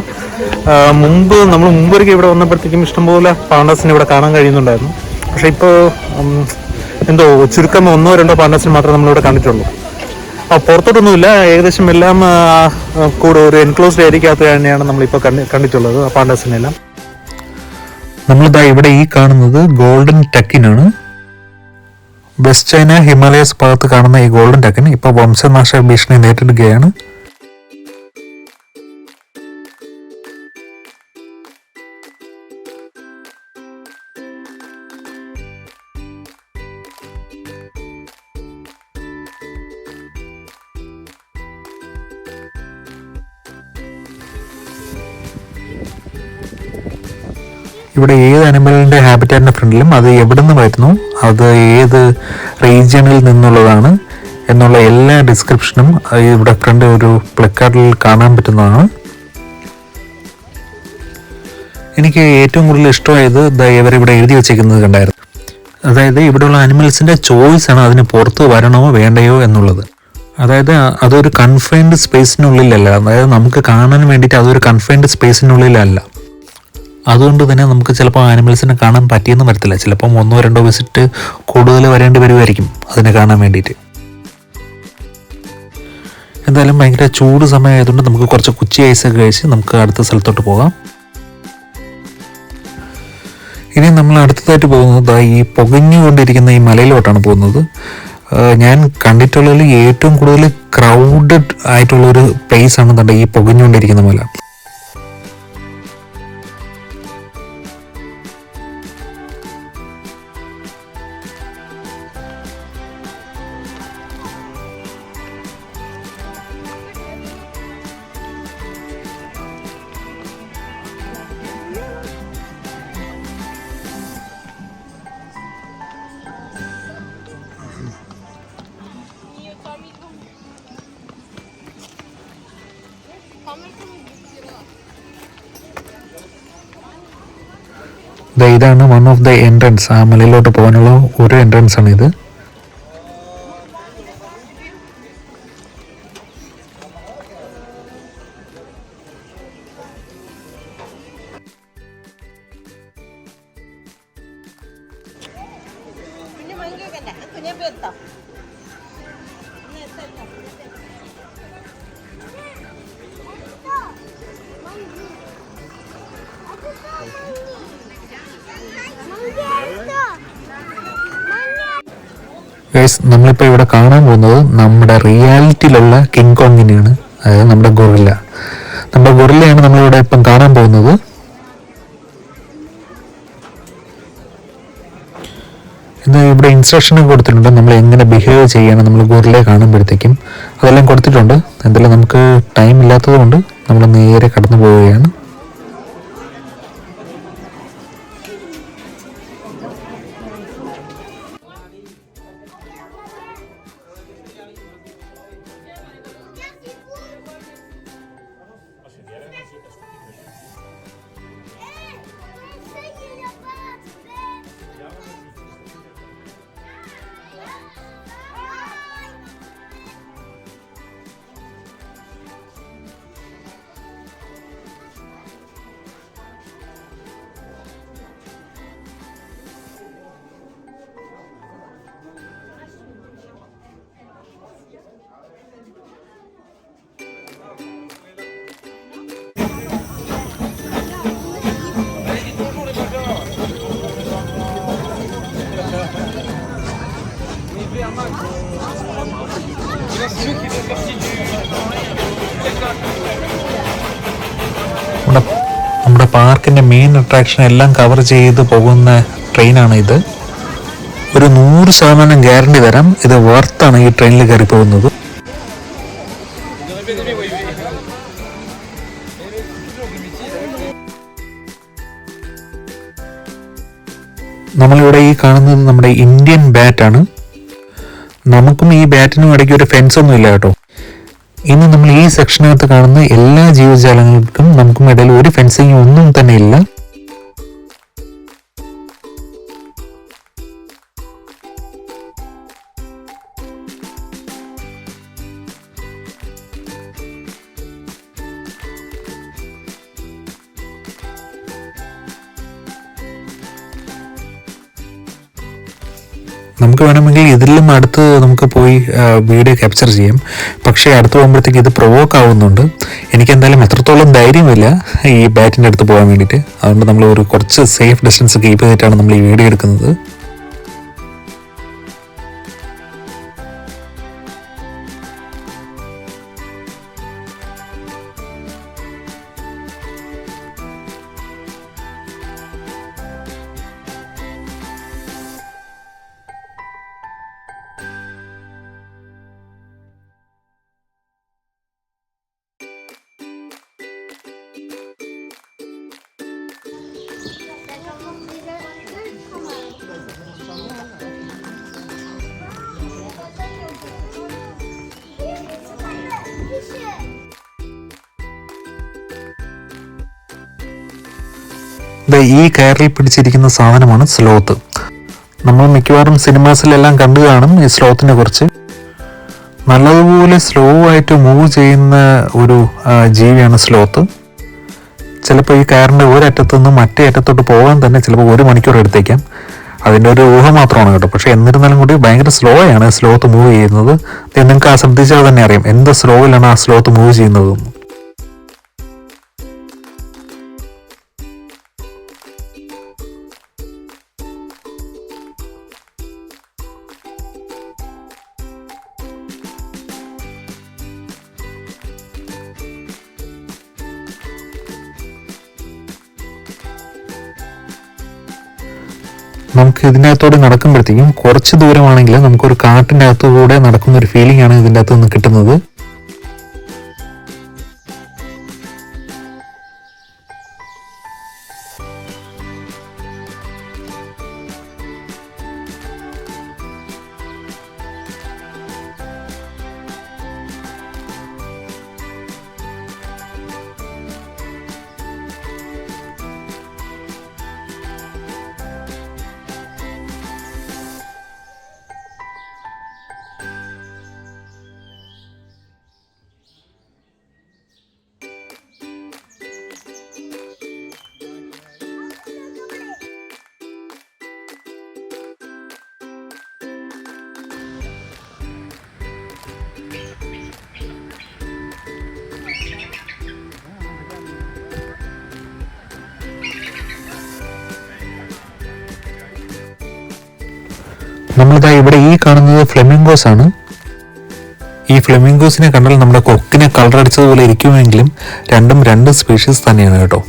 നമ്മൾ മുമ്പൊരിക്കൽ ഇവിടെ വന്നപ്പോഴത്തേക്കും ഇഷ്ടംപോലെ പാണ്ടാസിനെ ഇവിടെ കാണാൻ കഴിയുന്നുണ്ടായിരുന്നു. പക്ഷെ ഇപ്പോൾ എന്തോ ചുരുക്കം 1-2 പാണ്ടാസിന് മാത്രമേ നമ്മളിവിടെ കണ്ടിട്ടുള്ളൂ. പുറത്തോട്ടൊന്നുമില്ല, ഏകദേശം എല്ലാം കൂടെ ഒരു എൻക്ലോസ്ഡ് ഏരിയക്കകത്ത് തന്നെയാണ് നമ്മളിപ്പോൾ കണ്ടിട്ടുള്ളത് ആ പാണ്ടാസിനെല്ലാം. നമ്മളിതാ ഇവിടെ ഈ കാണുന്നത് ഗോൾഡൻ ടക്കിനാണ്. വെസ്റ്റ് ചൈന ഹിമാലയസ് ഭാഗത്ത് കാണുന്ന ഈ ഗോൾഡൻ ടക്കിൻ ഇപ്പോൾ വംശനാശ ഭീഷണി നേരിടുകയാണ്. ഇവിടെ ഏത് അനിമലിൻ്റെ ഹാബിറ്റാറ്റിൻ്റെ ഫ്രണ്ടിലും അത് എവിടെ നിന്ന് വരുന്നു, അത് ഏത് റീജിയണിൽ നിന്നുള്ളതാണ് എന്നുള്ള എല്ലാ ഡിസ്ക്രിപ്ഷനും ഇവിടെ ഫ്രണ്ട് ഒരു പ്ലക്കാർഡിൽ കാണാൻ പറ്റുന്നതാണ്. എനിക്ക് ഏറ്റവും കൂടുതൽ ഇഷ്ടമായത് ഇവരിവിടെ എഴുതി വെച്ചേക്കുന്നത് കണ്ടായിരുന്നു. അതായത് ഇവിടെയുള്ള അനിമൽസിൻ്റെ ചോയ്സാണ് അതിന് പുറത്ത് വരണമോ വേണ്ടയോ എന്നുള്ളത്. അതായത് അതൊരു കൺഫൈൻഡ് സ്പേസിനുള്ളിലല്ല, അതായത് നമുക്ക് കാണാൻ വേണ്ടിയിട്ട് അതൊരു കൺഫൈൻഡ് സ്പേസിനുള്ളിലല്ല. അതുകൊണ്ട് തന്നെ നമുക്ക് ചിലപ്പോൾ ആനിമൽസിനെ കാണാൻ പറ്റിയെന്ന് വരത്തില്ല. ചിലപ്പം 1-2 വിസിറ്റ് കൂടുതൽ വരേണ്ടി വരുമായിരിക്കും അതിനെ കാണാൻ വേണ്ടിയിട്ട്. എന്തായാലും ഭയങ്കര ചൂട് സമയമായതുകൊണ്ട് നമുക്ക് കുറച്ച് കുച്ചി ഐസൊക്കെ കഴിച്ച് നമുക്ക് അടുത്ത സ്ഥലത്തോട്ട് പോകാം. ഇനി നമ്മൾ അടുത്തതായിട്ട് പോകുന്നത് ഈ പുകഞ്ഞുകൊണ്ടിരിക്കുന്ന ഈ മലയിലോട്ടാണ് പോകുന്നത്. ഞാൻ കണ്ടിട്ടുള്ളതിൽ ഏറ്റവും കൂടുതൽ ക്രൗഡഡ് ആയിട്ടുള്ളൊരു പ്ലേസ് ആണ് ഈ പുകഞ്ഞുകൊണ്ടിരിക്കുന്ന മല. ഇതാണ് വൺ ഓഫ് ദ എൻട്രൻസ്. ആ മലയിലോട്ട് പോകാനുള്ള ഒരു എൻട്രൻസ് ആണ് ഇത്. നമ്മളിപ്പോൾ ഇവിടെ കാണാൻ പോകുന്നത് നമ്മുടെ റിയാലിറ്റിയിലുള്ള കിങ് കോങ്ങിനെയാണ്, അതായത് നമ്മുടെ ഗൊറില്ല. നമ്മുടെ ഗൊറില്ലയാണ് നമ്മളിവിടെ ഇപ്പം കാണാൻ പോകുന്നത്. ഇത് ഇവിടെ ഇൻസ്ട്രക്ഷനൊക്കെ കൊടുത്തിട്ടുണ്ട്, നമ്മൾ എങ്ങനെ ബിഹേവ് ചെയ്യണം നമ്മൾ ഗൊറില്ലയെ കാണുമ്പോഴത്തേക്കും, അതെല്ലാം കൊടുത്തിട്ടുണ്ട്. എന്തായാലും നമുക്ക് ടൈം ഇല്ലാത്തത് കൊണ്ട് നമ്മൾ നേരെ കടന്നു പോവുകയാണ്. നമ്മുടെ പാർക്കിന്റെ മെയിൻ അട്രാക്ഷൻ എല്ലാം കവർ ചെയ്ത് പോകുന്ന ട്രെയിനാണ് ഇത്. ഒരു 100% ഗ്യാരണ്ടി തരാം, ഇത് വർത്താണ് ഈ ട്രെയിനിൽ കയറി പോകുന്നത്. നമ്മളിവിടെ ഈ കാണുന്നത് നമ്മുടെ ഇന്ത്യൻ ബാറ്റാണ്. നമുക്കും ഈ ബാറ്റിനും ഇടയ്ക്ക് ഒരു ഫെൻസ് ഒന്നും ഇല്ല കേട്ടോ. ഇനി നമ്മൾ ഈ സെക്ഷനകത്ത് കാണുന്ന എല്ലാ ജീവജാലങ്ങൾക്കും നമുക്കും ഇടയിൽ ഒരു ഫെൻസിങ് ഒന്നും തന്നെ ഇല്ല. നമുക്ക് വേണമെങ്കിൽ ഇതിലും അടുത്ത് നമുക്ക് പോയി വീഡിയോ ക്യാപ്ചർ ചെയ്യാം, പക്ഷേ അടുത്ത് പോകുമ്പോഴത്തേക്ക് ഇത് പ്രൊവോക്ക് ആവുന്നുണ്ട്. എനിക്ക് എന്തായാലും എത്രത്തോളം ധൈര്യമില്ല ഈ ബാറ്റിൻ്റെ അടുത്ത് പോകാൻ വേണ്ടിയിട്ട്. അതുകൊണ്ട് നമ്മൾ ഒരു കുറച്ച് സേഫ് ഡിസ്റ്റൻസ് കീപ്പ് ചെയ്തിട്ടാണ് നമ്മൾ ഈ വീഡിയോ എടുക്കുന്നത്. ഈ കയറിൽ പിടിച്ചിരിക്കുന്ന സാധനമാണ് സ്ലോത്ത്. നമ്മൾ മിക്കവാറും സിനിമാസിലെല്ലാം കണ്ടു കാണും ഈ സ്ലോത്തിനെ കുറിച്ച്. നല്ലതുപോലെ സ്ലോ ആയിട്ട് മൂവ് ചെയ്യുന്ന ഒരു ജീവിയാണ് സ്ലോത്ത്. ചിലപ്പോൾ ഈ കയറിൻ്റെ ഒരറ്റത്തു നിന്ന് മറ്റേ അറ്റത്തോട്ട് പോകാൻ തന്നെ ചിലപ്പോൾ 1 മണിക്കൂർ എടുത്തേക്കാം. അതിൻ്റെ ഒരു ഊഹം മാത്രമാണ് കേട്ടോ. പക്ഷേ എന്നിരുന്നാലും കൂടി ഭയങ്കര സ്ലോ ആണ് സ്ലോത്ത് മൂവ് ചെയ്യുന്നത്. നിങ്ങൾക്ക് ആ ശ്രദ്ധിച്ചാൽ തന്നെ അറിയാം എന്ത് സ്ലോയിലാണ് ആ സ്ലോത്ത് മൂവ് ചെയ്യുന്നത്. നമുക്ക് ഇതിൻ്റെ അകത്തൂടെ നടക്കുമ്പോഴത്തേക്കും കുറച്ച് ദൂരമാണെങ്കിൽ നമുക്കൊരു കാട്ടിൻ്റെ അകത്തുകൂടെ നടക്കുന്ന ഒരു ഫീലിംഗ് ആണ് ഇതിൻ്റെ അകത്ത് നിന്ന് കിട്ടുന്നത്. നമ്മളിതാ ഇവിടെ ഈ കാണുന്നത് ഫ്ലെമിംഗോസ് ആണ്. ഈ ഫ്ലെമിംഗോസിനെ കണ്ടാൽ നമ്മുടെ കൊക്കിനെ കളർ അടിച്ചതുപോലെ ഇരിക്കുമെങ്കിലും രണ്ടും രണ്ട് സ്പീഷീസ് തന്നെയാണ് കേട്ടോ.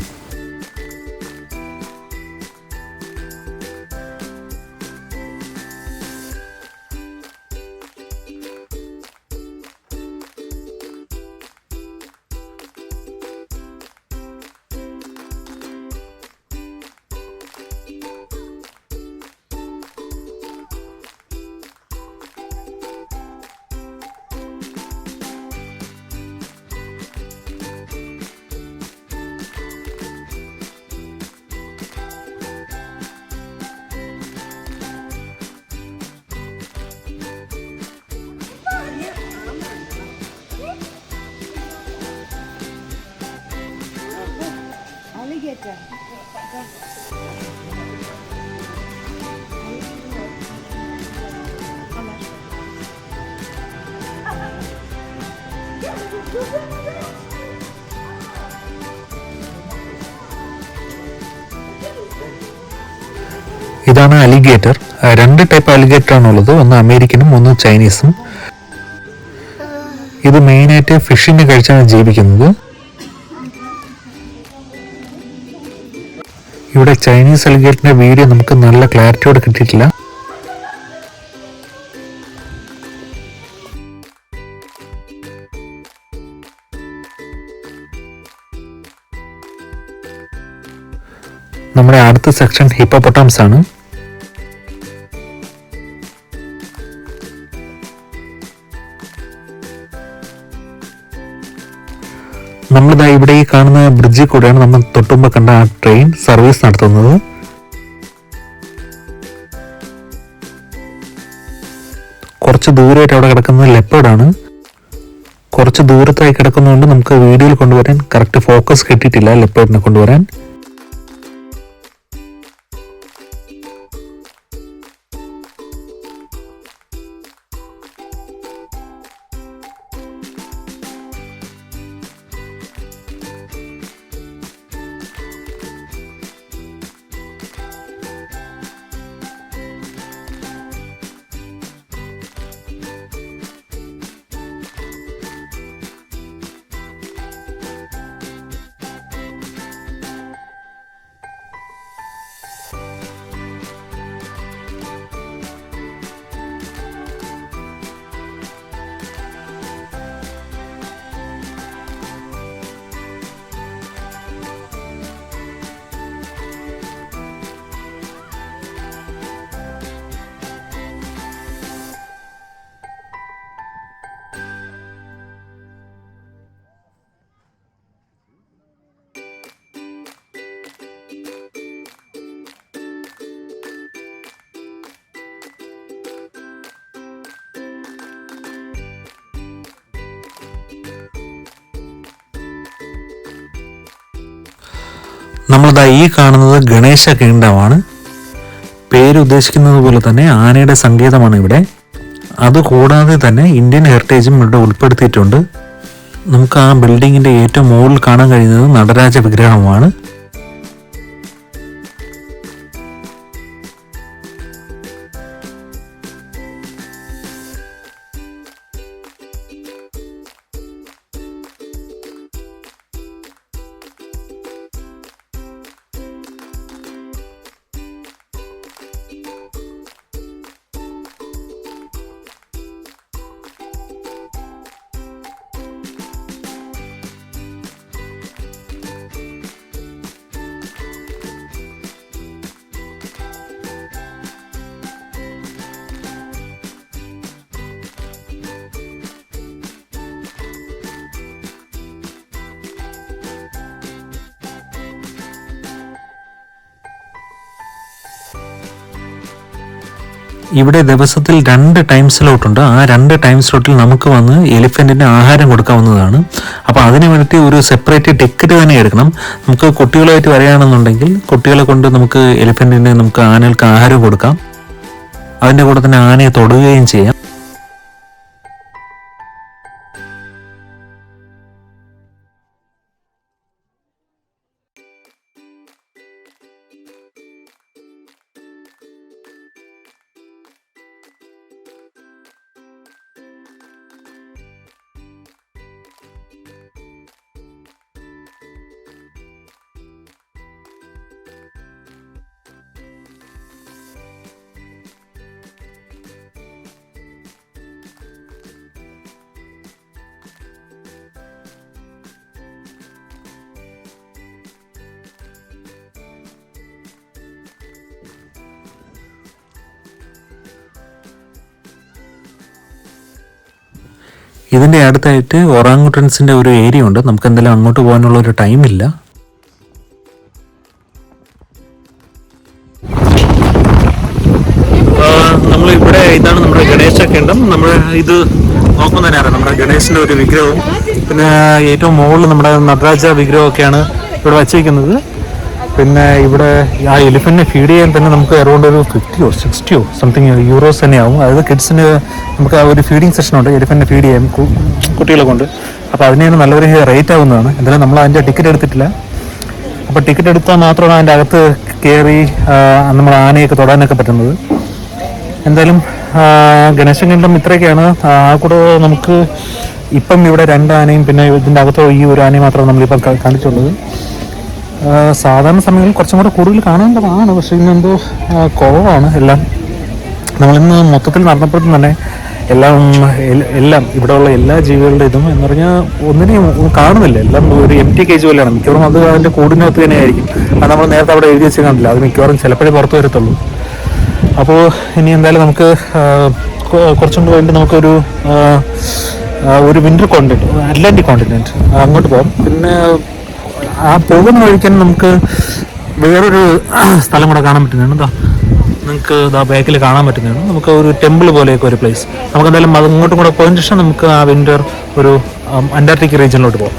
ഇതാണ് അലിഗേറ്റർ. രണ്ട് ടൈപ്പ് അലിഗേറ്റർ ആണുള്ളത്, ഒന്ന് അമേരിക്കനും ഒന്ന് ചൈനീസും. ഇത് മെയിനായിട്ട് ഫിഷിനെ കഴിച്ചാണ് ജീവിക്കുന്നത്. ഇവിടെ ചൈനീസ് അലിഗേറ്ററിന്റെ വീഡിയോ നമുക്ക് നല്ല ക്ലാരിറ്റിയോടെ കിട്ടിയിട്ടില്ല. നമ്മുടെ അടുത്ത സെക്ഷൻ ഹിപ്പോപ്പൊട്ടാമസ് ആണ്. നമ്മളിതാ ഇവിടെ ഈ കാണുന്ന ബ്രിഡ്ജിൽ കൂടെയാണ് നമ്മൾ തൊട്ടുമ്പോ കണ്ട ആ ട്രെയിൻ സർവീസ് നടത്തുന്നത്. കുറച്ച് ദൂരമായിട്ട് അവിടെ കിടക്കുന്നത് ലെപ്പേർഡാണ്. കുറച്ച് ദൂരത്തായി കിടക്കുന്നതുകൊണ്ട് നമുക്ക് വീഡിയോയിൽ കൊണ്ടുവരാൻ കറക്റ്റ് ഫോക്കസ് കിട്ടിയിട്ടില്ല ലെപ്പേർഡിനെ കൊണ്ടുവരാൻ. നമ്മളിതാ ഈ കാണുന്നത് ഗണേശ കിങ്ഡമാണ്. പേര് ഉദ്ദേശിക്കുന്നത് പോലെ തന്നെ ആനയുടെ സങ്കേതമാണ് ഇവിടെ. അതുകൂടാതെ തന്നെ ഇന്ത്യൻ ഹെറിറ്റേജും ഇവിടെ ഉൾപ്പെടുത്തിയിട്ടുണ്ട്. നമുക്ക് ആ ബിൽഡിങ്ങിന്റെ ഏറ്റവും മുകളിൽ കാണാൻ കഴിയുന്നത് നടരാജ വിഗ്രഹമാണ്. ഇവിടെ ദിവസത്തിൽ 2 ടൈം സ്ലോട്ടുണ്ട്. ആ 2 ടൈം സ്ലോട്ടിൽ നമുക്ക് വന്ന് എലിഫൻറ്റിന് ആഹാരം കൊടുക്കാവുന്നതാണ്. അപ്പോൾ അതിന് വേണ്ടിയിട്ട് ഒരു സെപ്പറേറ്റ് ടിക്കറ്റ് തന്നെ എടുക്കണം. നമുക്ക് കുട്ടികളായിട്ട് വരികയാണെന്നുണ്ടെങ്കിൽ കുട്ടികളെ കൊണ്ട് നമുക്ക് എലിഫൻറ്റിന് നമുക്ക് ആനകൾക്ക് ആഹാരം കൊടുക്കാം. അതിൻ്റെ കൂടെ തന്നെ ആനയെ തൊടുകയും ചെയ്യാം. ഇതിൻ്റെ അടുത്തായിട്ട് ഒറാങ്ങുട്ടൻസിൻ്റെ ഒരു ഏരിയ ഉണ്ട്. നമുക്ക് എന്തായാലും അങ്ങോട്ട് പോകാനുള്ള ഒരു ടൈമില്ല. നമ്മളിവിടെ ഇതാണ് നമ്മുടെ ഗണേശ കിങ്ഡം. നമ്മൾ ഇത് നോക്കുമ്പോൾ തന്നെ അറിയാം നമ്മുടെ ഗണേശൻ്റെ ഒരു വിഗ്രഹവും പിന്നെ ഏറ്റവും മുകളിൽ നമ്മുടെ നടരാജ വിഗ്രഹമൊക്കെയാണ് ഇവിടെ വച്ചിരിക്കുന്നത്. പിന്നെ ഇവിടെ ആ എലിഫൻറ്റിനെ ഫീഡ് ചെയ്യാൻ തന്നെ നമുക്ക് അറൗണ്ട് ഒരു 50 or 60 സംതിങ് യൂറോസ് തന്നെയാവും. അതായത് കിഡ്സിന് നമുക്ക് ആ ഒരു ഫീഡിങ് സെഷനുണ്ട് എലിഫൻറ്റിനെ ഫീഡ് ചെയ്യാൻ കുട്ടികളെ കൊണ്ട്. അപ്പോൾ അതിന് നല്ലൊരു റേറ്റ് ആവുന്നതാണ്. എന്തായാലും നമ്മൾ അതിൻ്റെ ടിക്കറ്റ് എടുത്തിട്ടില്ല. അപ്പോൾ ടിക്കറ്റ് എടുത്താൽ മാത്രമാണ് അതിൻ്റെ അകത്ത് കയറി നമ്മൾ ആനയൊക്കെ തൊടാനൊക്കെ പറ്റുന്നത്. എന്തായാലും ഗണേശ കിങ്ഡം ഇത്രയൊക്കെയാണ്. ആ കൂടെ നമുക്ക് ഇപ്പം ഇവിടെ 2 ആനയും പിന്നെ ഇതിൻ്റെ അകത്ത് ഈ ഒരു ആനയും മാത്രമേ നമ്മളിപ്പം കാണിച്ചുള്ളത്. സാധാരണ സമയങ്ങളിൽ കുറച്ചും കൂടെ കൂടുതൽ കാണേണ്ടതാണ്. പക്ഷേ ഇന്നെന്തോ കുറവാണ് എല്ലാം. നമ്മളിന്ന് മൊത്തത്തിൽ നടന്നപ്പോഴത്തും തന്നെ എല്ലാം ഇവിടെയുള്ള എല്ലാ ജീവികളുടെ ഇതും എന്ന് പറഞ്ഞാൽ ഒന്നിനെയും കാണുന്നില്ല. എല്ലാം ഒരു empty കേജ് പോലെയാണ്. മിക്കവാറും അത് അതിൻ്റെ കൂടിനകത്ത് തന്നെ ആയിരിക്കും. അത് നമ്മൾ നേരത്തെ അവിടെ എഴുതി വെച്ച് കണ്ടില്ല. അത് മിക്കവാറും ചിലപ്പോഴേ പുറത്ത് വരത്തുള്ളൂ. അപ്പോൾ ഇനി എന്തായാലും നമുക്ക് കുറച്ചും കൂടെ വേണ്ടി നമുക്കൊരു വിൻ്റർ കോണ്ടിനെൻറ്റ്, അറ്റ്ലാന്റിക് കോണ്ടിനെൻറ്റ് അങ്ങോട്ട് പോകാം. പിന്നെ ആ പോകുന്ന വഴിക്കാൻ നമുക്ക് വേറൊരു സ്ഥലം കൂടെ കാണാൻ പറ്റുന്നതാണ്. എന്താ നിങ്ങൾക്ക് ബാക്കിൽ കാണാൻ പറ്റുന്നതാണ്. നമുക്ക് ഒരു ടെമ്പിൾ പോലെയൊക്കെ ഒരു പ്ലേസ്. നമുക്ക് എന്തായാലും അങ്ങോട്ടും കൂടെ പോയതിന് ശേഷം നമുക്ക് ആ വിൻ്റർ ഒരു അന്റാർട്ടിക് റീജിയനിലോട്ട് പോകാം.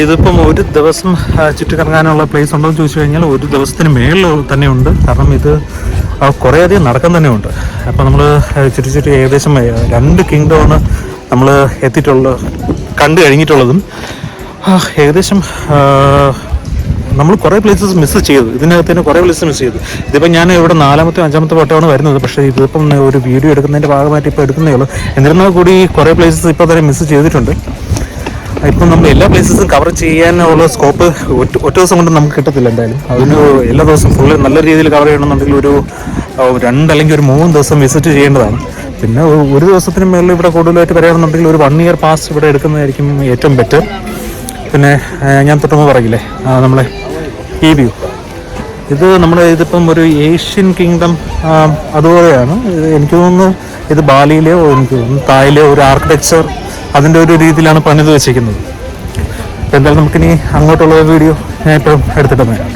ഇതിപ്പം ഒരു ദിവസം ചുറ്റിക്കറങ്ങാനുള്ള പ്ലേസ് ഉണ്ടോ എന്ന് ചോദിച്ചു കഴിഞ്ഞാൽ ഒരു ദിവസത്തിന് മേളിൽ തന്നെ ഉണ്ട്. കാരണം ഇത് കുറേയധികം നടക്കാൻ തന്നെ ഉണ്ട്. അപ്പോൾ നമ്മൾ ചുറ്റി ഏകദേശം 2 കിങ്ഡമാണ് നമ്മൾ കണ്ടു കഴിഞ്ഞിട്ടുള്ളതും. ഏകദേശം നമ്മൾ കുറേ പ്ലേസസ് മിസ് ചെയ്തു. ഇതിനകത്ത് തന്നെ കുറേ പ്ലേസസ് മിസ് ചെയ്തു. ഇതിപ്പോൾ ഞാൻ ഇവിടെ 4ാമത്തെ 5ാമത്തെ വട്ടമാണ് വരുന്നത്. പക്ഷേ ഇതിപ്പം ഒരു വീഡിയോ എടുക്കുന്നതിൻ്റെ ഭാഗമായിട്ട് ഇപ്പോൾ എടുക്കുന്നേ ഉള്ളൂ. എന്നിരുന്നാൽ കൂടി കുറേ പ്ലേസസ് ഇപ്പോൾ തന്നെ മിസ് ചെയ്തിട്ടുണ്ട്. ഇപ്പം നമ്മൾ എല്ലാ പ്ലേസസും കവർ ചെയ്യാനുള്ള സ്കോപ്പ് ഒറ്റ ദിവസം കൊണ്ട് നമുക്ക് കിട്ടത്തില്ല. എന്തായാലും അതിന് എല്ലാ ദിവസവും ഫുള്ള് നല്ല രീതിയിൽ കവർ ചെയ്യണമെന്നുണ്ടെങ്കിൽ ഒരു 2 അല്ലെങ്കിൽ ഒരു 3 ദിവസം വിസിറ്റ് ചെയ്യേണ്ടതാണ്. പിന്നെ ഒരു ദിവസത്തിന് മേളിൽ ഇവിടെ കൂടുതലായിട്ട് വരികയാണെന്നുണ്ടെങ്കിൽ ഒരു 1 ഇയർ പാസ് ഇവിടെ എടുക്കുന്നതായിരിക്കും ഏറ്റവും ബെറ്റർ. പിന്നെ ഞാൻ തൊട്ടുമ്പോൾ പറയില്ലേ നമ്മളെ ഈ വ്യൂ, ഇതിപ്പം ഒരു ഏഷ്യൻ കിങ്ഡം അതുപോലെയാണ്. എനിക്ക് തോന്നുന്നു ഇത് ബാലിയിലെയോ എനിക്ക് തോന്നുന്നു തായിലെയോ ഒരു ആർക്കിടെക്ചർ അതിൻ്റെ ഒരു രീതിയിലാണ് പണിത് വെച്ചിരിക്കുന്നത്. എന്തായാലും നമുക്കിനി അങ്ങോട്ടുള്ള വീഡിയോ ഞാൻ ഇപ്പം എടുത്തിട്ട് വരാം.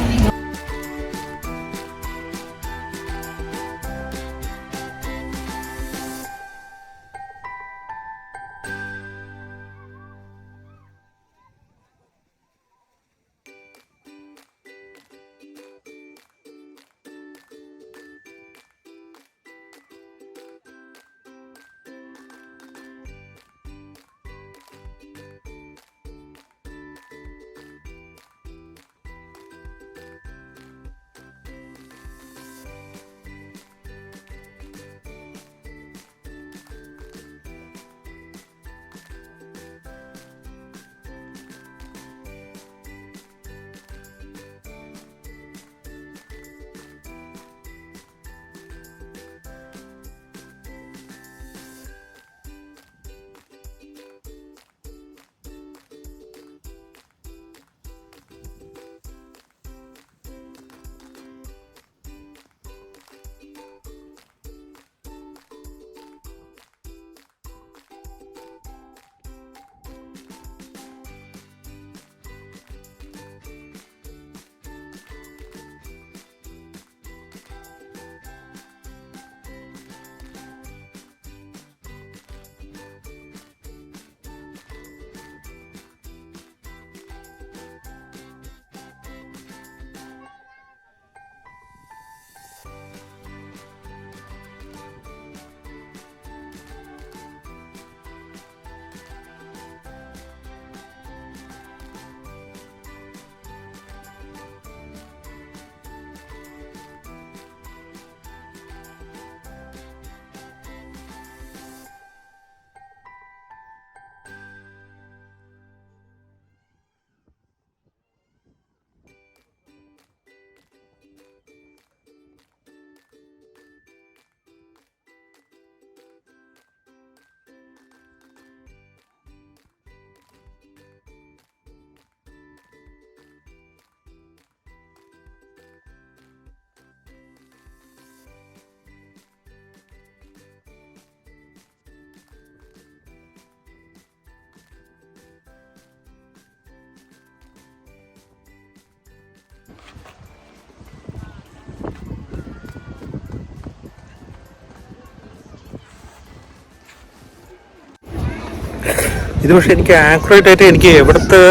ഇത് പക്ഷേ എനിക്ക് ആക്യുറേറ്റ് ആയിട്ട് എനിക്ക് എവിടുത്തെ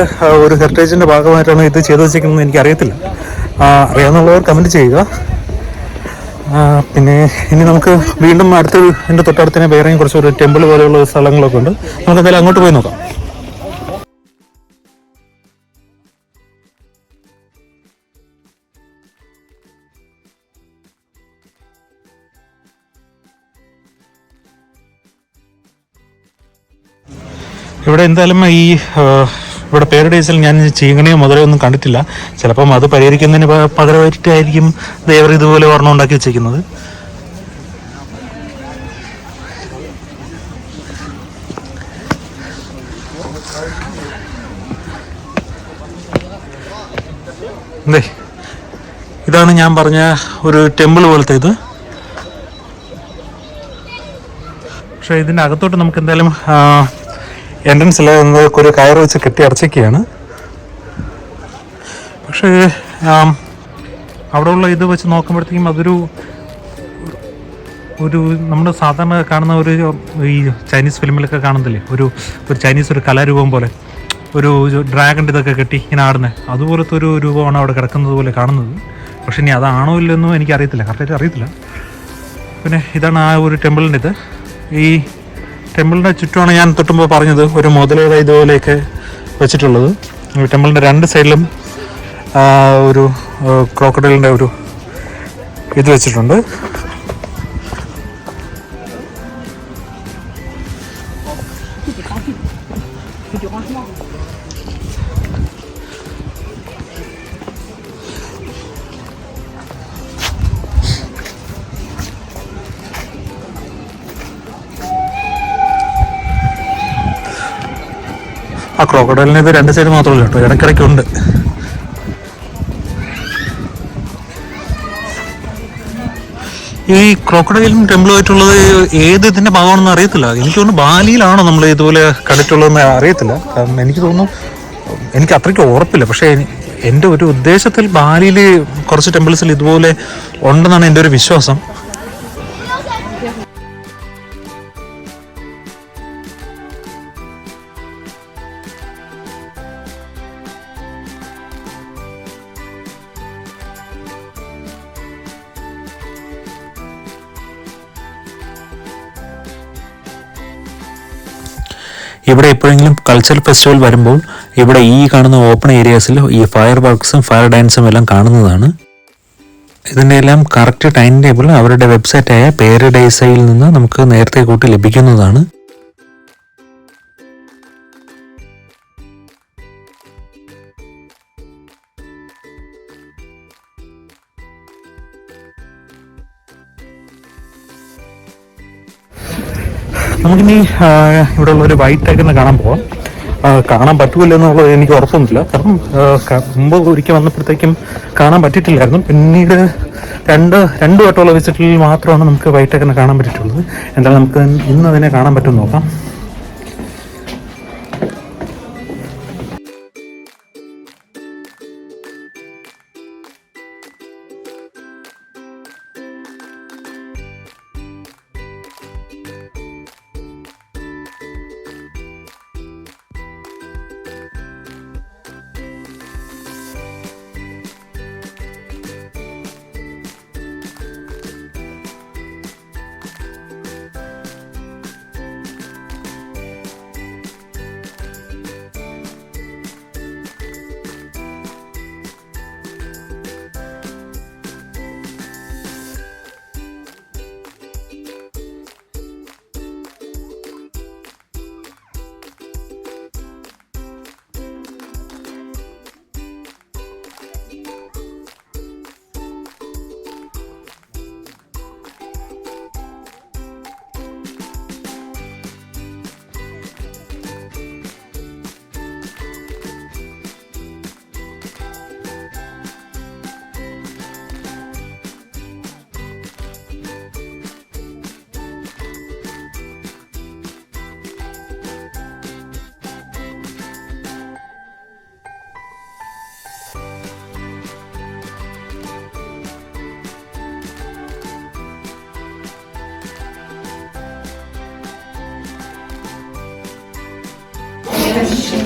ഒരു ഹെറിറ്റേജിൻ്റെ ഭാഗമായിട്ടാണ് ഇത് ചെയ്തു വെച്ചിരിക്കുന്നത് എനിക്ക് അറിയത്തില്ല. അറിയാവുന്നവർ കമൻറ്റ് ചെയ്യുക. പിന്നെ ഇനി നമുക്ക് വീണ്ടും എൻ്റെ തൊട്ടടുത്ത് തന്നെ വേറെയും കുറച്ചൊരു ടെമ്പിൾ പോലെയുള്ള സ്ഥലങ്ങളൊക്കെ ഉണ്ട്. നമുക്ക് എന്തായാലും അങ്ങോട്ട് പോയി നോക്കാം. ഇവിടെ എന്തായാലും ഇവിടെ പാരഡൈസിൽ ഞാൻ ചീങ്കണിയോ മുതലോ ഒന്നും കണ്ടിട്ടില്ല. ചിലപ്പം അത് പരിഹരിക്കുന്നതിന് പകരമായിട്ടായിരിക്കും ദേവർ ഇതുപോലെ ഒരെണ്ണം ഉണ്ടാക്കി വെച്ചിരിക്കുന്നത്. ഇതാണ് ഞാൻ പറഞ്ഞ ഒരു ടെമ്പിൾ പോലത്തെ ഇത്. പക്ഷേ ഇതിൻ്റെ അകത്തോട്ട് നമുക്ക് എന്തായാലും എൻട്രൻസിൽ ഒരു കയർ വെച്ച് കെട്ടി അടച്ചൊക്കെയാണ്. പക്ഷേ അവിടെയുള്ള ഇത് വെച്ച് നോക്കുമ്പോഴത്തേക്കും അതൊരു നമ്മൾ സാധാരണ കാണുന്ന ഈ ചൈനീസ് ഫിലിമിലൊക്കെ കാണുന്നില്ലേ, ഒരു ചൈനീസ് ഒരു കലാരൂപം പോലെ ഒരു ഡ്രാഗൺ ഇതൊക്കെ കെട്ടി ഇങ്ങനെ ആടുന്നത്, അതുപോലത്തെ ഒരു രൂപമാണ് അവിടെ കിടക്കുന്നത് പോലെ കാണുന്നത്. പക്ഷെ ഇനി അതാണോ ഇല്ലെന്നും എനിക്കറിയത്തില്ല, കറക്റ്റായിട്ട് അറിയത്തില്ല. പിന്നെ ഇതാണ് ആ ഒരു ടെമ്പിളിൻ്റെ ഇത്. ഈ ടെമ്പിളിൻ്റെ ചുറ്റുമാണ് ഞാൻ തൊട്ടുമ്പോൾ പറഞ്ഞത് ഒരു മുതലേത ഇതുപോലെയൊക്കെ വെച്ചിട്ടുള്ളത്. ടെമ്പിളിൻ്റെ രണ്ട് സൈഡിലും ഒരു ക്രോക്കഡൈലിൻ്റെ ഒരു ഇത് വെച്ചിട്ടുണ്ട്. ആ ക്രോക്കഡൈലിന് ഇത് രണ്ട് സൈഡ് മാത്രമല്ല കേട്ടോ, ഇടയ്ക്കിടയ്ക്കുണ്ട്. ഈ ക്രോക്കഡൈലും ടെമ്പിളുമായിട്ടുള്ളത് ഏത് ഇതിൻ്റെ ഭാഗമാണെന്ന് അറിയത്തില്ല. എനിക്ക് തോന്നുന്നു ബാലിയിലാണോ നമ്മൾ ഇതുപോലെ കണ്ടിട്ടുള്ളതെന്ന് അറിയത്തില്ല. കാരണം എനിക്ക് തോന്നുന്നു, എനിക്ക് അത്രയ്ക്ക് ഉറപ്പില്ല. പക്ഷേ എൻ്റെ ഒരു ഉദ്ദേശത്തിൽ ബാലിയിൽ കുറച്ച് ടെമ്പിൾസിൽ ഇതുപോലെ ഉണ്ടെന്നാണ് എൻ്റെ ഒരു വിശ്വാസം. ഇവിടെ എപ്പോഴെങ്കിലും കൾച്ചറൽ ഫെസ്റ്റിവൽ വരുമ്പോൾ ഇവിടെ ഈ കാണുന്ന ഓപ്പൺ ഏരിയാസിൽ ഈ ഫയർ വർക്ക്സും ഫയർ ഡാൻസും എല്ലാം കാണുന്നതാണ്. ഇതിൻ്റെ എല്ലാം കറക്റ്റ് ടൈം ടേബിൾ അവരുടെ വെബ്സൈറ്റായ പാരഡൈസയിൽ നിന്ന് നമുക്ക് നേരത്തെ കൂട്ടി ലഭിക്കുന്നതാണ്. നമുക്കിനി ഇവിടെ ഉള്ളൊരു വൈറ്റ് ടൈഗറിനെ കാണാൻ പോവാം. കാണാൻ പറ്റുമല്ലോ എന്നുള്ളത് എനിക്ക് ഉറപ്പൊന്നുമില്ല. കാരണം മുമ്പ് ഒരിക്കൽ വന്നപ്പോഴത്തേക്കും കാണാൻ പറ്റിയിട്ടില്ലായിരുന്നു. പിന്നീട് രണ്ട് വട്ടമുള്ള വിസിറ്റിൽ മാത്രമാണ് നമുക്ക് വൈറ്റ് ടൈഗറിനെ കാണാൻ പറ്റിയിട്ടുള്ളത്. എന്തായാലും നമുക്ക് ഇന്ന് അതിനെ കാണാൻ പറ്റുമെന്ന് നോക്കാം.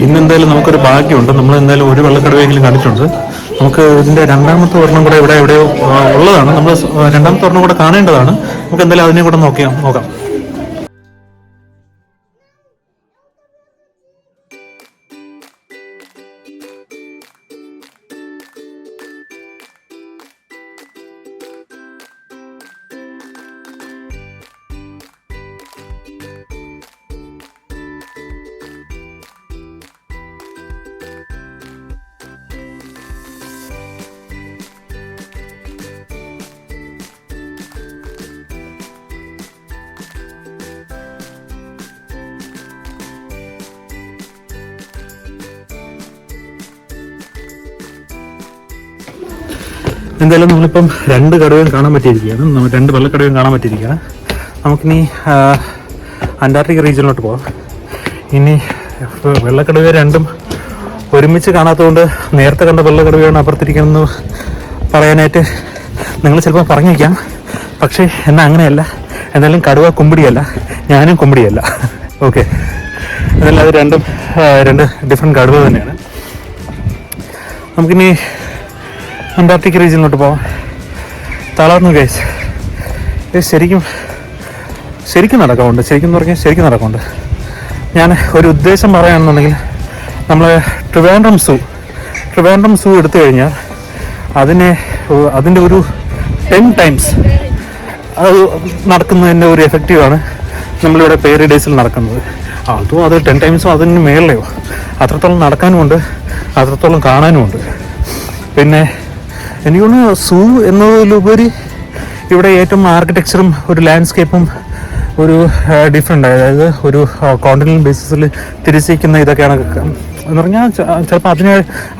ഇന്നെന്തായാലും നമുക്കൊരു ഭാഗ്യമുണ്ട്. നമ്മൾ എന്തായാലും ഒരു വെള്ളക്കടവെങ്കിലും കണ്ടിട്ടുണ്ട്. നമുക്ക് ഇതിൻ്റെ രണ്ടാമത്തെ ഒരെണ്ണം കൂടെ ഇവിടെ എവിടെയോ ഉള്ളതാണ്. നമ്മൾ രണ്ടാമത്തെ ഒരെണ്ണം കൂടെ കാണേണ്ടതാണ്. നമുക്ക് എന്തായാലും അതിനെ കൂടെ നോക്കാം. എന്തായാലും നമ്മളിപ്പം 2 കടവും കാണാൻ പറ്റിയിരിക്കുകയാണ്. 2 വെള്ളക്കടവും കാണാൻ പറ്റിയിരിക്കുകയാണ്. നമുക്കിനി അന്റാർട്ടിക് റീജിയനിലോട്ട് പോകാം. ഇനി വെള്ളക്കടവ് രണ്ടും ഒരുമിച്ച് കാണാത്തതുകൊണ്ട് നേരത്തെ കണ്ട വെള്ളക്കടവയാണ് അപ്പുറത്തിരിക്കണമെന്ന് പറയാനായിട്ട് നിങ്ങൾ ചിലപ്പോൾ പറഞ്ഞേക്കാം. പക്ഷേ എന്നാൽ അങ്ങനെയല്ല. എന്തായാലും കടുവ കുമ്പിടിയല്ല, ഞാനും കുമ്പിടിയല്ല. ഓക്കെ, എന്നാലും അത് രണ്ട് ഡിഫറെൻറ്റ് കടുവ തന്നെയാണ്. നമുക്കിനി അന്റാർട്ടിക് റീജിയനിലോട്ട് പോവാം. തളർന്നു ഗൈസ്. ശരിക്കും നടക്കാറുണ്ട്. ശരിക്കും നടക്കുന്നുണ്ട്. ഞാൻ ഒരു ഉദ്ദേശം പറയുകയാണെന്നുണ്ടെങ്കിൽ, നമ്മൾ ട്രിവാൻഡ്രം സൂ എടുത്തു കഴിഞ്ഞാൽ അതിൻ്റെ ഒരു 10 ടൈംസ് അത് നടക്കുന്നതിൻ്റെ ഒരു എഫക്റ്റീവാണ് നമ്മളിവിടെ പേരി ഡേയ്സിൽ നടക്കുന്നത്. അത് 10 ടൈംസും അതിന് മേളിലെയോ. അത്രത്തോളം നടക്കാനുമുണ്ട്, അത്രത്തോളം കാണാനുമുണ്ട്. പിന്നെ എനിക്ക് തോന്നുന്നു സൂ എന്നതിലുപരി ഇവിടെ ഏറ്റവും ആർക്കിടെക്ചറും ഒരു ലാൻഡ്സ്കേപ്പും ഒരു ഡിഫറെൻ്റ്, അതായത് ഒരു കോണ്ടിനൽ ബേസിസിൽ തിരിച്ചിരിക്കുന്ന ഇതൊക്കെയാണ് എന്ന് പറഞ്ഞാൽ ചിലപ്പോൾ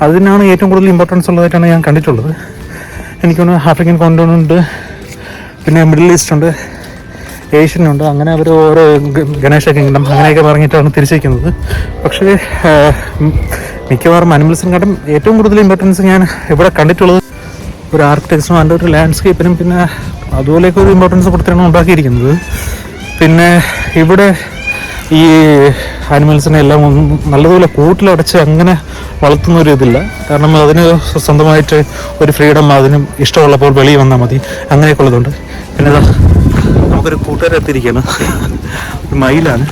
അതിനാണ് ഏറ്റവും കൂടുതൽ ഇമ്പോർട്ടൻസ് ഉള്ളതായിട്ടാണ് ഞാൻ കണ്ടിട്ടുള്ളത്. എനിക്ക് തോന്നുന്നു ആഫ്രിക്കൻ കോണ്ടിനെൻ്റ്, പിന്നെ മിഡിൽ ഈസ്റ്റ് ഉണ്ട്, ഏഷ്യനുണ്ട്. അങ്ങനെ അവർ ഓരോ ഗണേശ കിങ്ഡം അങ്ങനെയൊക്കെ പറഞ്ഞിട്ടാണ് തിരിച്ചിരിക്കുന്നത്. പക്ഷേ മിക്കവാറും അനിമൽസിനെക്കാട്ടും ഏറ്റവും കൂടുതൽ ഇമ്പോർട്ടൻസ് ഞാൻ ഇവിടെ കണ്ടിട്ടുള്ളത് ഒരു ആർക്കിടെക്ചറും അതിൻ്റെ ഒരു ലാൻഡ്സ്കേപ്പിനും പിന്നെ അതുപോലെയൊക്കെ ഒരു ഇമ്പോർട്ടൻസ് കൊടുത്താണ് ഉണ്ടാക്കിയിരിക്കുന്നത്. പിന്നെ ഇവിടെ ഈ ആനിമൽസിനെ എല്ലാം നല്ലതുപോലെ കൂട്ടിലടച്ച് അങ്ങനെ വളർത്തുന്ന ഒരു ഇതില്ല. കാരണം അതിന് സ്വന്തമായിട്ട് ഒരു ഫ്രീഡം, അതിനും ഇഷ്ടമുള്ളപ്പോൾ വെളിയിൽ വന്നാൽ മതി, അങ്ങനെയൊക്കെ ഉള്ളതുണ്ട്. പിന്നെ നമുക്കൊരു കൂട്ടുകാരെത്തിയിരിക്കുകയാണ്. ഒരു മയിലാണ്.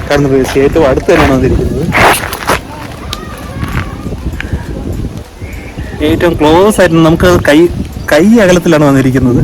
കാരണം ഏറ്റവും അടുത്ത് തന്നെയാണ് വന്നിരിക്കുന്നത്. ഏറ്റവും ക്ലോസ് ആയിട്ട് നമുക്ക് കൈ അകലത്തിലാണ് വന്നിരിക്കുന്നത്.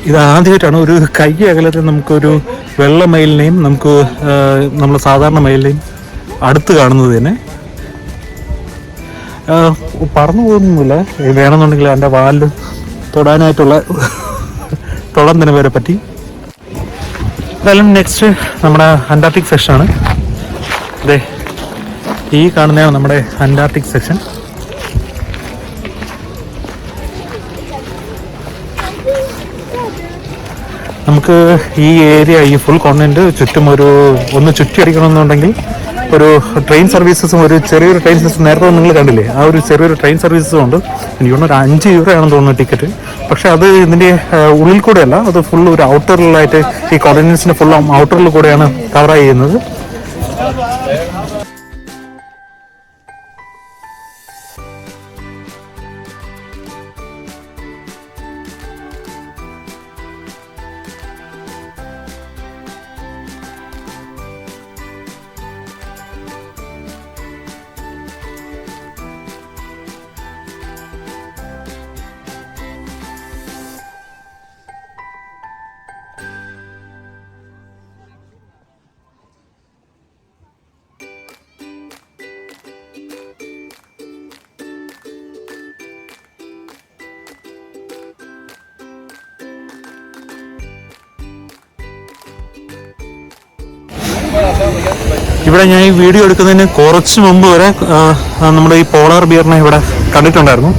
ഇതാദ്യമായിട്ടാണ് ഒരു കൈ അകലത്തിൽ നമുക്കൊരു വെള്ള മയിലിനെയും നമുക്ക് നമ്മൾ സാധാരണ മയിലിനെയും അടുത്ത് കാണുന്നത് തന്നെ. പറന്നു പോകുന്നില്ല, വേണമെന്നുണ്ടെങ്കിൽ എൻ്റെ വാലിൽ തൊടാനായിട്ടുള്ള തൊടം വരെ പറ്റി. എന്തായാലും നെക്സ്റ്റ് നമ്മുടെ അന്റാർട്ടിക് സെക്ഷനാണ്. അതെ, ഈ കാണുന്നതാണ് നമ്മുടെ അന്റാർട്ടിക് സെക്ഷൻ. നമുക്ക് ഈ ഏരിയ, ഈ ഫുൾ കോണ്ടിനെന്റ് ചുറ്റും ഒന്ന് ചുറ്റി അടിക്കണമെന്നുണ്ടെങ്കിൽ ഒരു ട്രെയിൻ സർവീസസും ഒരു ചെറിയൊരു ട്രെയിൻ സിസ്റ്റം നേരത്തെ നിങ്ങൾ കണ്ടില്ലേ, ആ ഒരു ചെറിയൊരു ട്രെയിൻ സർവീസസും ഉണ്ട്. എനിക്ക് തോന്നുന്നു ഒരു 5 euro ആണെന്ന് തോന്നുന്നു ടിക്കറ്റ്. പക്ഷെ അത് ഇതിൻ്റെ ഉള്ളിൽ കൂടെയല്ല, അത് ഫുൾ ഒരു ഔട്ടറിലായിട്ട് ഈ കോളനീസിൻ്റെ ഫുൾ ഔട്ടറിൽ കൂടെയാണ് കവർ ചെയ്യുന്നത്. ഇവിടെ ഞാൻ ഈ വീഡിയോ എടുക്കുന്നതിന് കുറച്ച് മുമ്പ് വരെ നമ്മുടെ ഈ പോളാർ ബിയറിനെ ഇവിടെ കണ്ടിട്ടുണ്ടായിരുന്നു.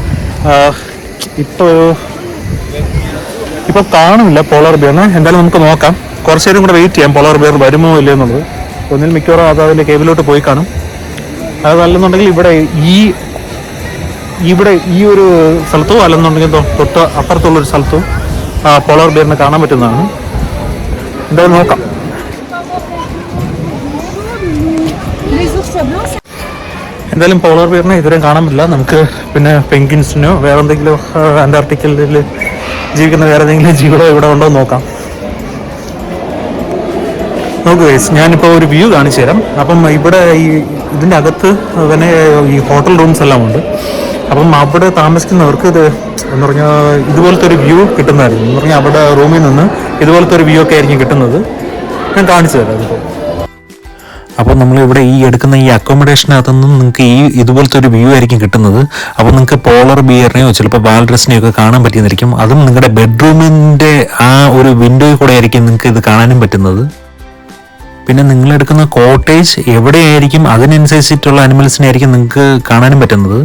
ഇപ്പോൾ കാണുന്നില്ല പോളാർ ബിയറിനെ. എന്തായാലും നമുക്ക് നോക്കാം, കുറച്ച് നേരം കൂടെ വെയിറ്റ് ചെയ്യാം പോളാർ ബിയർ വരുമോ ഇല്ലയോ എന്നുള്ളത്. ഒന്നിൽ മിക്കവാറും അത് അതിൻ്റെ കേബിലോട്ട് പോയി കാണും. അതല്ലെന്നുണ്ടെങ്കിൽ ഇവിടെ ഈ ഒരു സ്ഥലത്തോ അല്ലെന്നുണ്ടെങ്കിൽ തൊട്ട് അപ്പുറത്തുള്ളൊരു സ്ഥലത്തോ പോളാർ ബിയറിനെ കാണാൻ പറ്റുന്നതാണ്. എന്തായാലും നോക്കാം. എന്തായാലും പോളാർ ബിയറിനെ ഇതുവരെയും കാണാൻ പറ്റില്ല. നമുക്ക് പിന്നെ പെൻഗ്വിൻസിനോ വേറെ എന്തെങ്കിലും അന്റാർട്ടിക്കയിൽ ജീവിക്കുന്ന വേറെ ഏതെങ്കിലും ജീവികളോ ഇവിടെ ഉണ്ടോ എന്ന് നോക്കാം. നോക്ക് ഗൈസ്, ഞാനിപ്പോൾ ഒരു വ്യൂ കാണിച്ചു തരാം. അപ്പം ഇവിടെ ഇതിൻ്റെ അകത്ത് തന്നെ ഈ ഹോട്ടൽ റൂംസ് എല്ലാം ഉണ്ട്. അപ്പം അവിടെ താമസിക്കുന്നവർക്ക് ഇത് എന്ന് പറഞ്ഞാൽ ഇതുപോലത്തെ ഒരു വ്യൂ കിട്ടുന്നതായിരിക്കും. എന്ന് പറഞ്ഞാൽ അവിടെ റൂമിൽ നിന്ന് ഇതുപോലത്തെ ഒരു വ്യൂ ഒക്കെ ആയിരിക്കും കിട്ടുന്നത്. ഞാൻ കാണിച്ചു തരാം അതിപ്പോൾ. അപ്പോൾ നമ്മളിവിടെ ഈ എടുക്കുന്ന ഈ അക്കോമഡേഷനകത്തു നിന്നും നിങ്ങൾക്ക് ഇതുപോലത്തെ ഒരു വ്യൂ ആയിരിക്കും കിട്ടുന്നത്. അപ്പോൾ നിങ്ങൾക്ക് പോളർ ബിയറിനെയോ ചിലപ്പോൾ വാൽറസിനെയോ ഒക്കെ കാണാൻ പറ്റുന്നതായിരിക്കും. അതും നിങ്ങളുടെ ബെഡ്റൂമിൻ്റെ ആ ഒരു വിൻഡോയിൽ കൂടെ ആയിരിക്കും നിങ്ങൾക്ക് ഇത് കാണാനും പറ്റുന്നത്. പിന്നെ നിങ്ങളെടുക്കുന്ന കോട്ടേജ് എവിടെയായിരിക്കും അതിനനുസരിച്ചിട്ടുള്ള അനിമൽസിനെ ആയിരിക്കും നിങ്ങൾക്ക് കാണാനും പറ്റുന്നത്.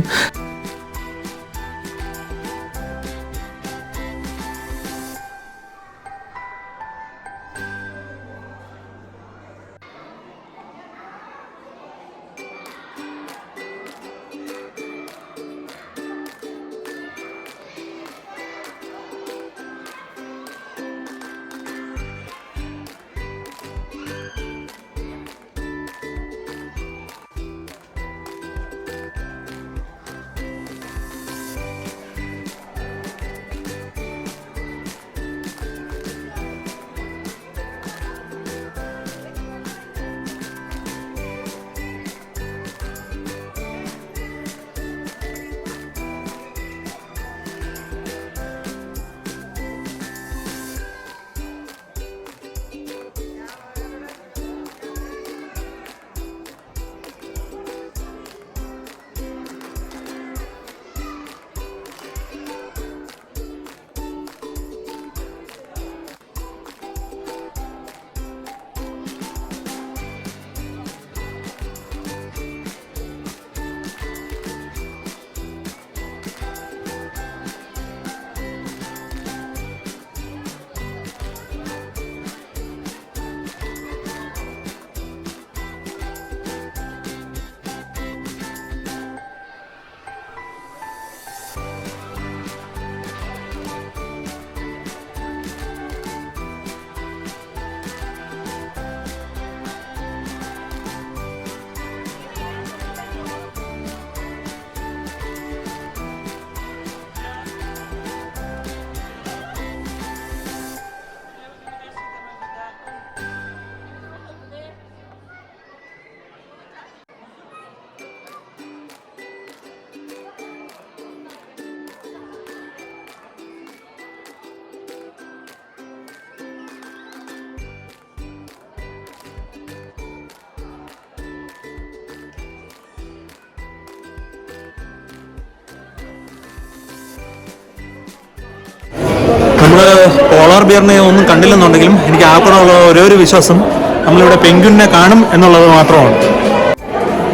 നമ്മൾ പോളാർ ബിയറിനെ ഒന്നും കണ്ടില്ലെന്നുണ്ടെങ്കിലും എനിക്ക് ആകെയുള്ള ഒരേ ഒരു വിശ്വാസം നമ്മളിവിടെ പെൻഗ്വിനെ കാണും എന്നുള്ളത് മാത്രമാണ്.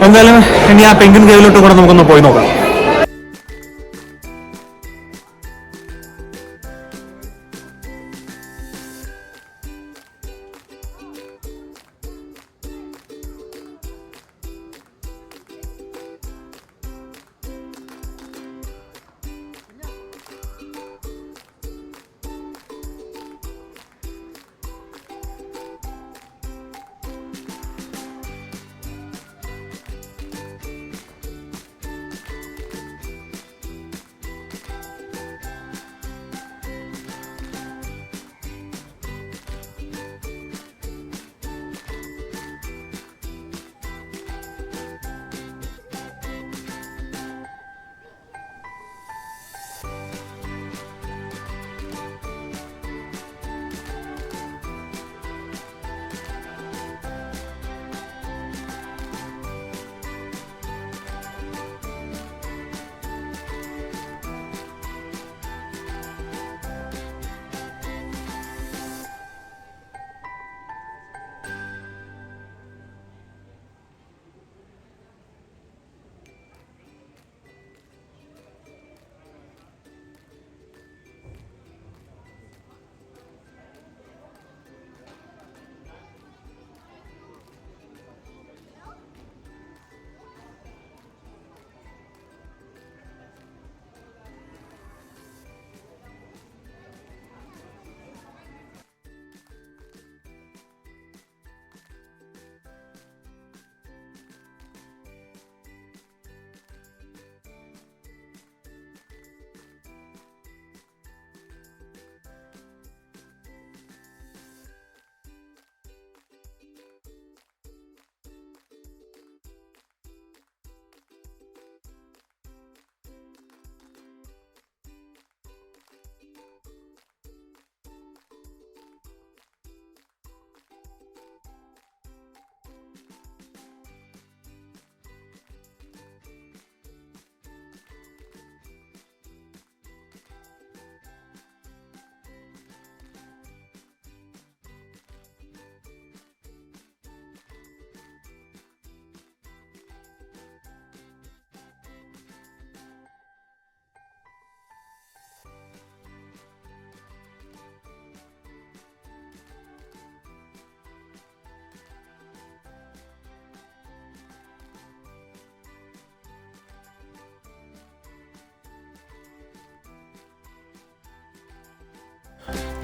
എന്തായാലും ഇനി ആ പെൻഗ്വിൻ കേവിലോട്ട് കൂടെ നമുക്കൊന്ന് പോയി നോക്കാം.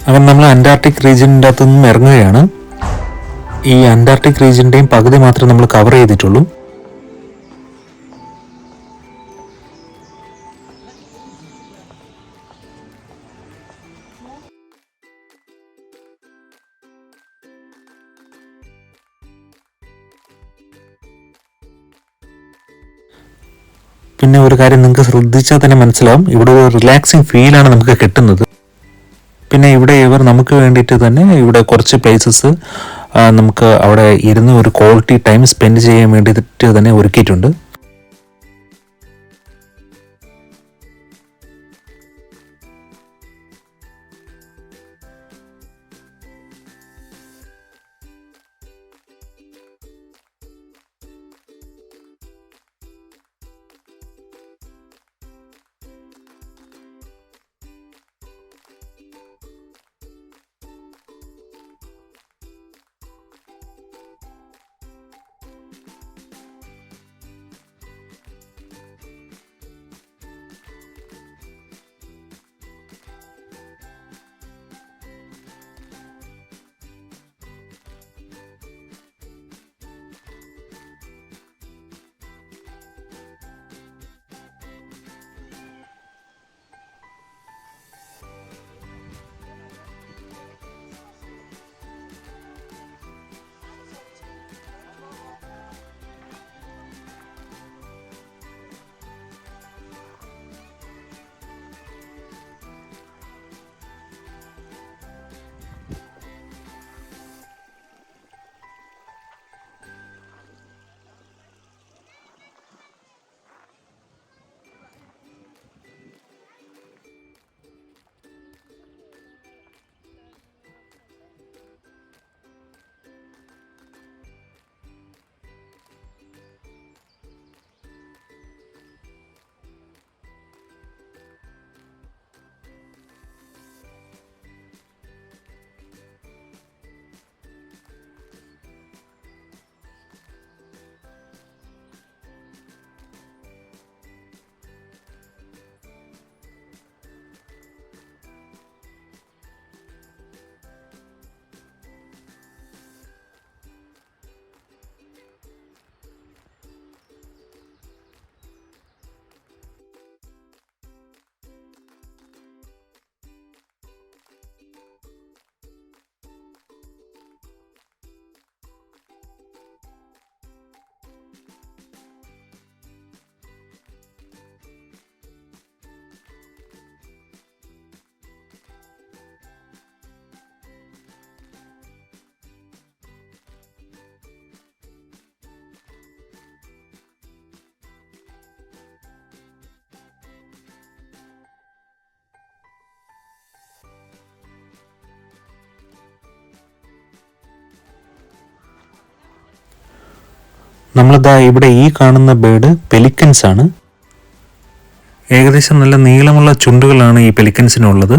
അങ്ങനെ നമ്മൾ അന്റാർട്ടിക് റീജിയൻ്റെ അകത്തു നിന്നും ഇറങ്ങുകയാണ്. ഈ അന്റാർട്ടിക് റീജിയൻ്റെയും പകുതി മാത്രമേ നമ്മൾ കവർ ചെയ്തിട്ടുള്ളൂ. പിന്നെ ഒരു കാര്യം നിങ്ങൾക്ക് ശ്രദ്ധിച്ചാൽ തന്നെ മനസ്സിലാവും, ഇവിടെ ഒരു റിലാക്സിങ് ഫീലാണ് നമുക്ക് കിട്ടുന്നത്. പിന്നെ ഇവിടെ ഇവർ നമുക്ക് വേണ്ടിയിട്ട് തന്നെ ഇവിടെ കുറച്ച് പ്ലേസസ് നമുക്ക് അവിടെ ഇരുന്ന് ഒരു ക്വാളിറ്റി ടൈം സ്പെൻഡ് ചെയ്യാൻ വേണ്ടിയിട്ട് തന്നെ ഒരുക്കിയിട്ടുണ്ട്. നമ്മളിതാ ഇവിടെ ഈ കാണുന്ന ബേർഡ് പെലിക്കൻസ് ആണ്. ഏകദേശം നല്ല നീളമുള്ള ചുണ്ടുകളാണ് ഈ പെലിക്കൻസിനുള്ളത്.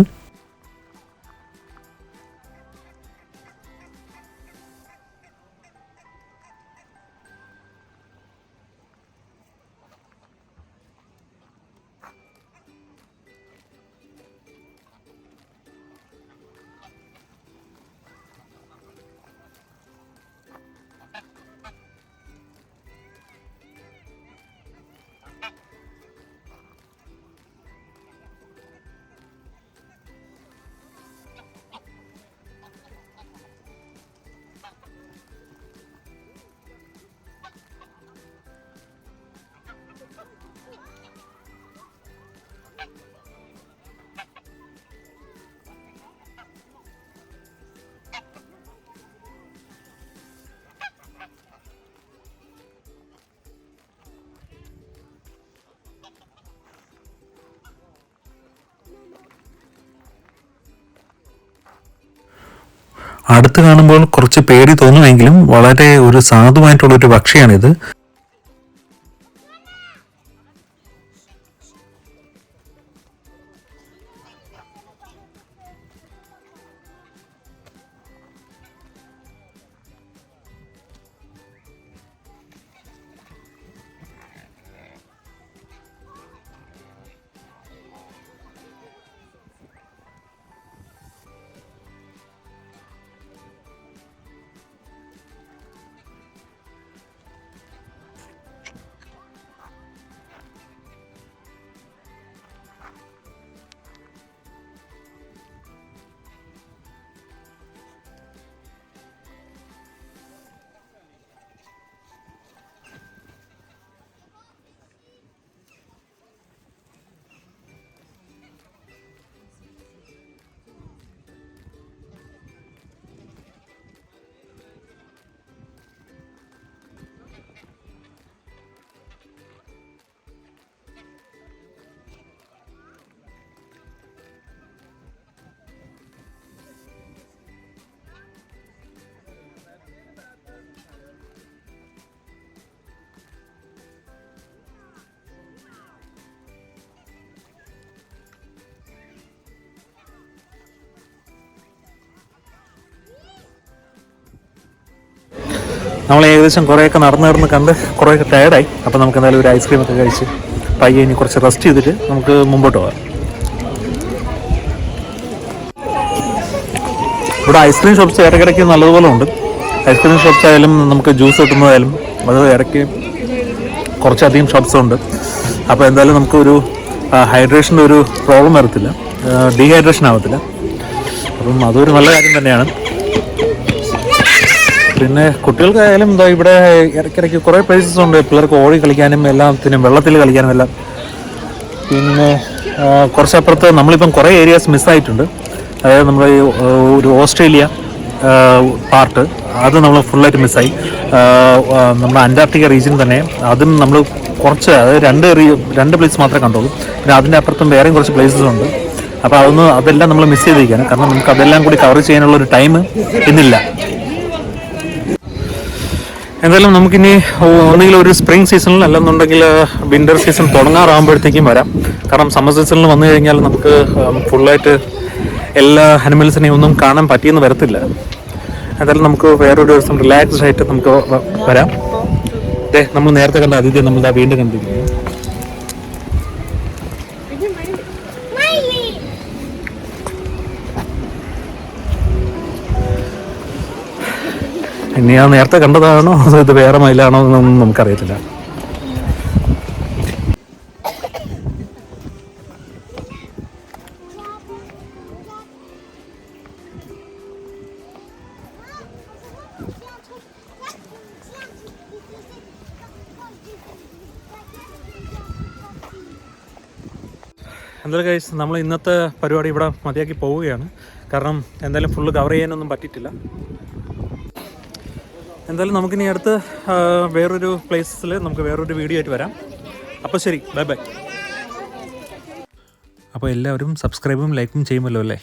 അടുത്ത് കാണുമ്പോൾ കുറച്ച് പേടി തോന്നുമെങ്കിലും വളരെ ഒരു സാധുവായിട്ടുള്ളൊരു പക്ഷിയാണിത്. നമ്മൾ ഏകദേശം കുറേയൊക്കെ നടന്ന് കണ്ട് കുറേയൊക്കെ ടയർഡായി. അപ്പോൾ നമുക്ക് എന്തായാലും ഒരു ഐസ്ക്രീമൊക്കെ കഴിച്ച് പയ്യെ ഇനി കുറച്ച് റെസ്റ്റ് ചെയ്തിട്ട് നമുക്ക് മുമ്പോട്ട് പോകാം. ഇവിടെ ഐസ്ക്രീം ഷോപ്സ് ഇടയ്ക്കിടയ്ക്ക് നല്ലതുപോലെ ഉണ്ട്. ഐസ്ക്രീം ഷോപ്സ് ആയാലും നമുക്ക് ജ്യൂസ് കിട്ടുന്നതായാലും അത് ഇടയ്ക്ക് കുറച്ചധികം ഷോപ്സ് ഉണ്ട്. അപ്പോൾ എന്തായാലും നമുക്കൊരു ഹൈഡ്രേഷൻ്റെ ഒരു പ്രോബ്ലം വരത്തില്ല, ഡീഹൈഡ്രേഷൻ ആവത്തില്ല. അപ്പം അതൊരു നല്ല കാര്യം തന്നെയാണ്. പിന്നെ കുട്ടികൾക്കായാലും എന്താ ഇവിടെ ഇടയ്ക്കിടയ്ക്ക് കുറേ പ്ലേസസ് ഉണ്ട് പിള്ളേർക്ക് ഓടി കളിക്കാനും എല്ലാത്തിനും, വെള്ളത്തിൽ കളിക്കാനും എല്ലാം. പിന്നെ കുറച്ചപ്പുറത്ത് നമ്മളിപ്പം കുറേ ഏരിയാസ് മിസ്സായിട്ടുണ്ട്. അതായത് നമ്മൾ ഒരു ഓസ്ട്രേലിയ പാർട്ട് അത് നമ്മൾ ഫുള്ളായിട്ട് മിസ്സായി. നമ്മുടെ അന്റാർട്ടിക്ക റീജിയൻ തന്നെ അതും നമ്മൾ കുറച്ച്, അതായത് രണ്ട് പ്ലേസ് മാത്രമേ കണ്ടുള്ളൂ. പിന്നെ അതിൻ്റെ അപ്പുറത്തും വേറെയും കുറച്ച് പ്ലേസസ് ഉണ്ട്. അപ്പോൾ അതെല്ലാം നമ്മൾ മിസ് ചെയ്തിരിക്കുകയാണ്. കാരണം നമുക്ക് അതെല്ലാം കൂടി കവർ ചെയ്യാനുള്ളൊരു ടൈം ഇന്നില്ല. എന്തായാലും നമുക്കിനി ഒന്നുകിൽ ഒരു സ്പ്രിംഗ് സീസണിൽ അല്ലെന്നുണ്ടെങ്കിൽ വിൻ്റർ സീസൺ തുടങ്ങാറാകുമ്പോഴത്തേക്കും വരാം. കാരണം സമ്മർ സീസണിൽ വന്നു കഴിഞ്ഞാൽ നമുക്ക് ഫുള്ളായിട്ട് എല്ലാ അനിമൽസിനെയും ഒന്നും കാണാൻ പറ്റിയെന്ന് വരത്തില്ല. എന്തായാലും നമുക്ക് വേറൊരു ദിവസം റിലാക്സ്ഡ് ആയിട്ട് നമുക്ക് വരാം. അതെ, നമ്മൾ നേരത്തെ കണ്ട അതിഥിയെ നമ്മൾ വീണ്ടും കണ്ടിരിക്കുന്നു. ഇനി ഞാൻ നേരത്തെ കണ്ടതാണോ അതോ ഇത് വേറെ മയിലാണോ എന്നൊന്നും നമുക്കറിയത്തില്ല. എന്തായാലും ഗൈസ്, നമ്മൾ ഇന്നത്തെ പരിപാടി ഇവിടെ മതിയാക്കി പോവുകയാണ്. കാരണം എന്തായാലും ഫുള്ള് കവർ ചെയ്യാനൊന്നും പറ്റിയിട്ടില്ല. എന്തായാലും നമുക്കിനി അടുത്ത് വേറൊരു പ്ലേസിൽ നമുക്ക് വേറൊരു വീഡിയോ ആയിട്ട് വരാം. അപ്പോൾ ശരി, ബൈ ബൈ. അപ്പോൾ എല്ലാവരും സബ്സ്ക്രൈബും ലൈക്കും ചെയ്യുമല്ലോ അല്ലേ?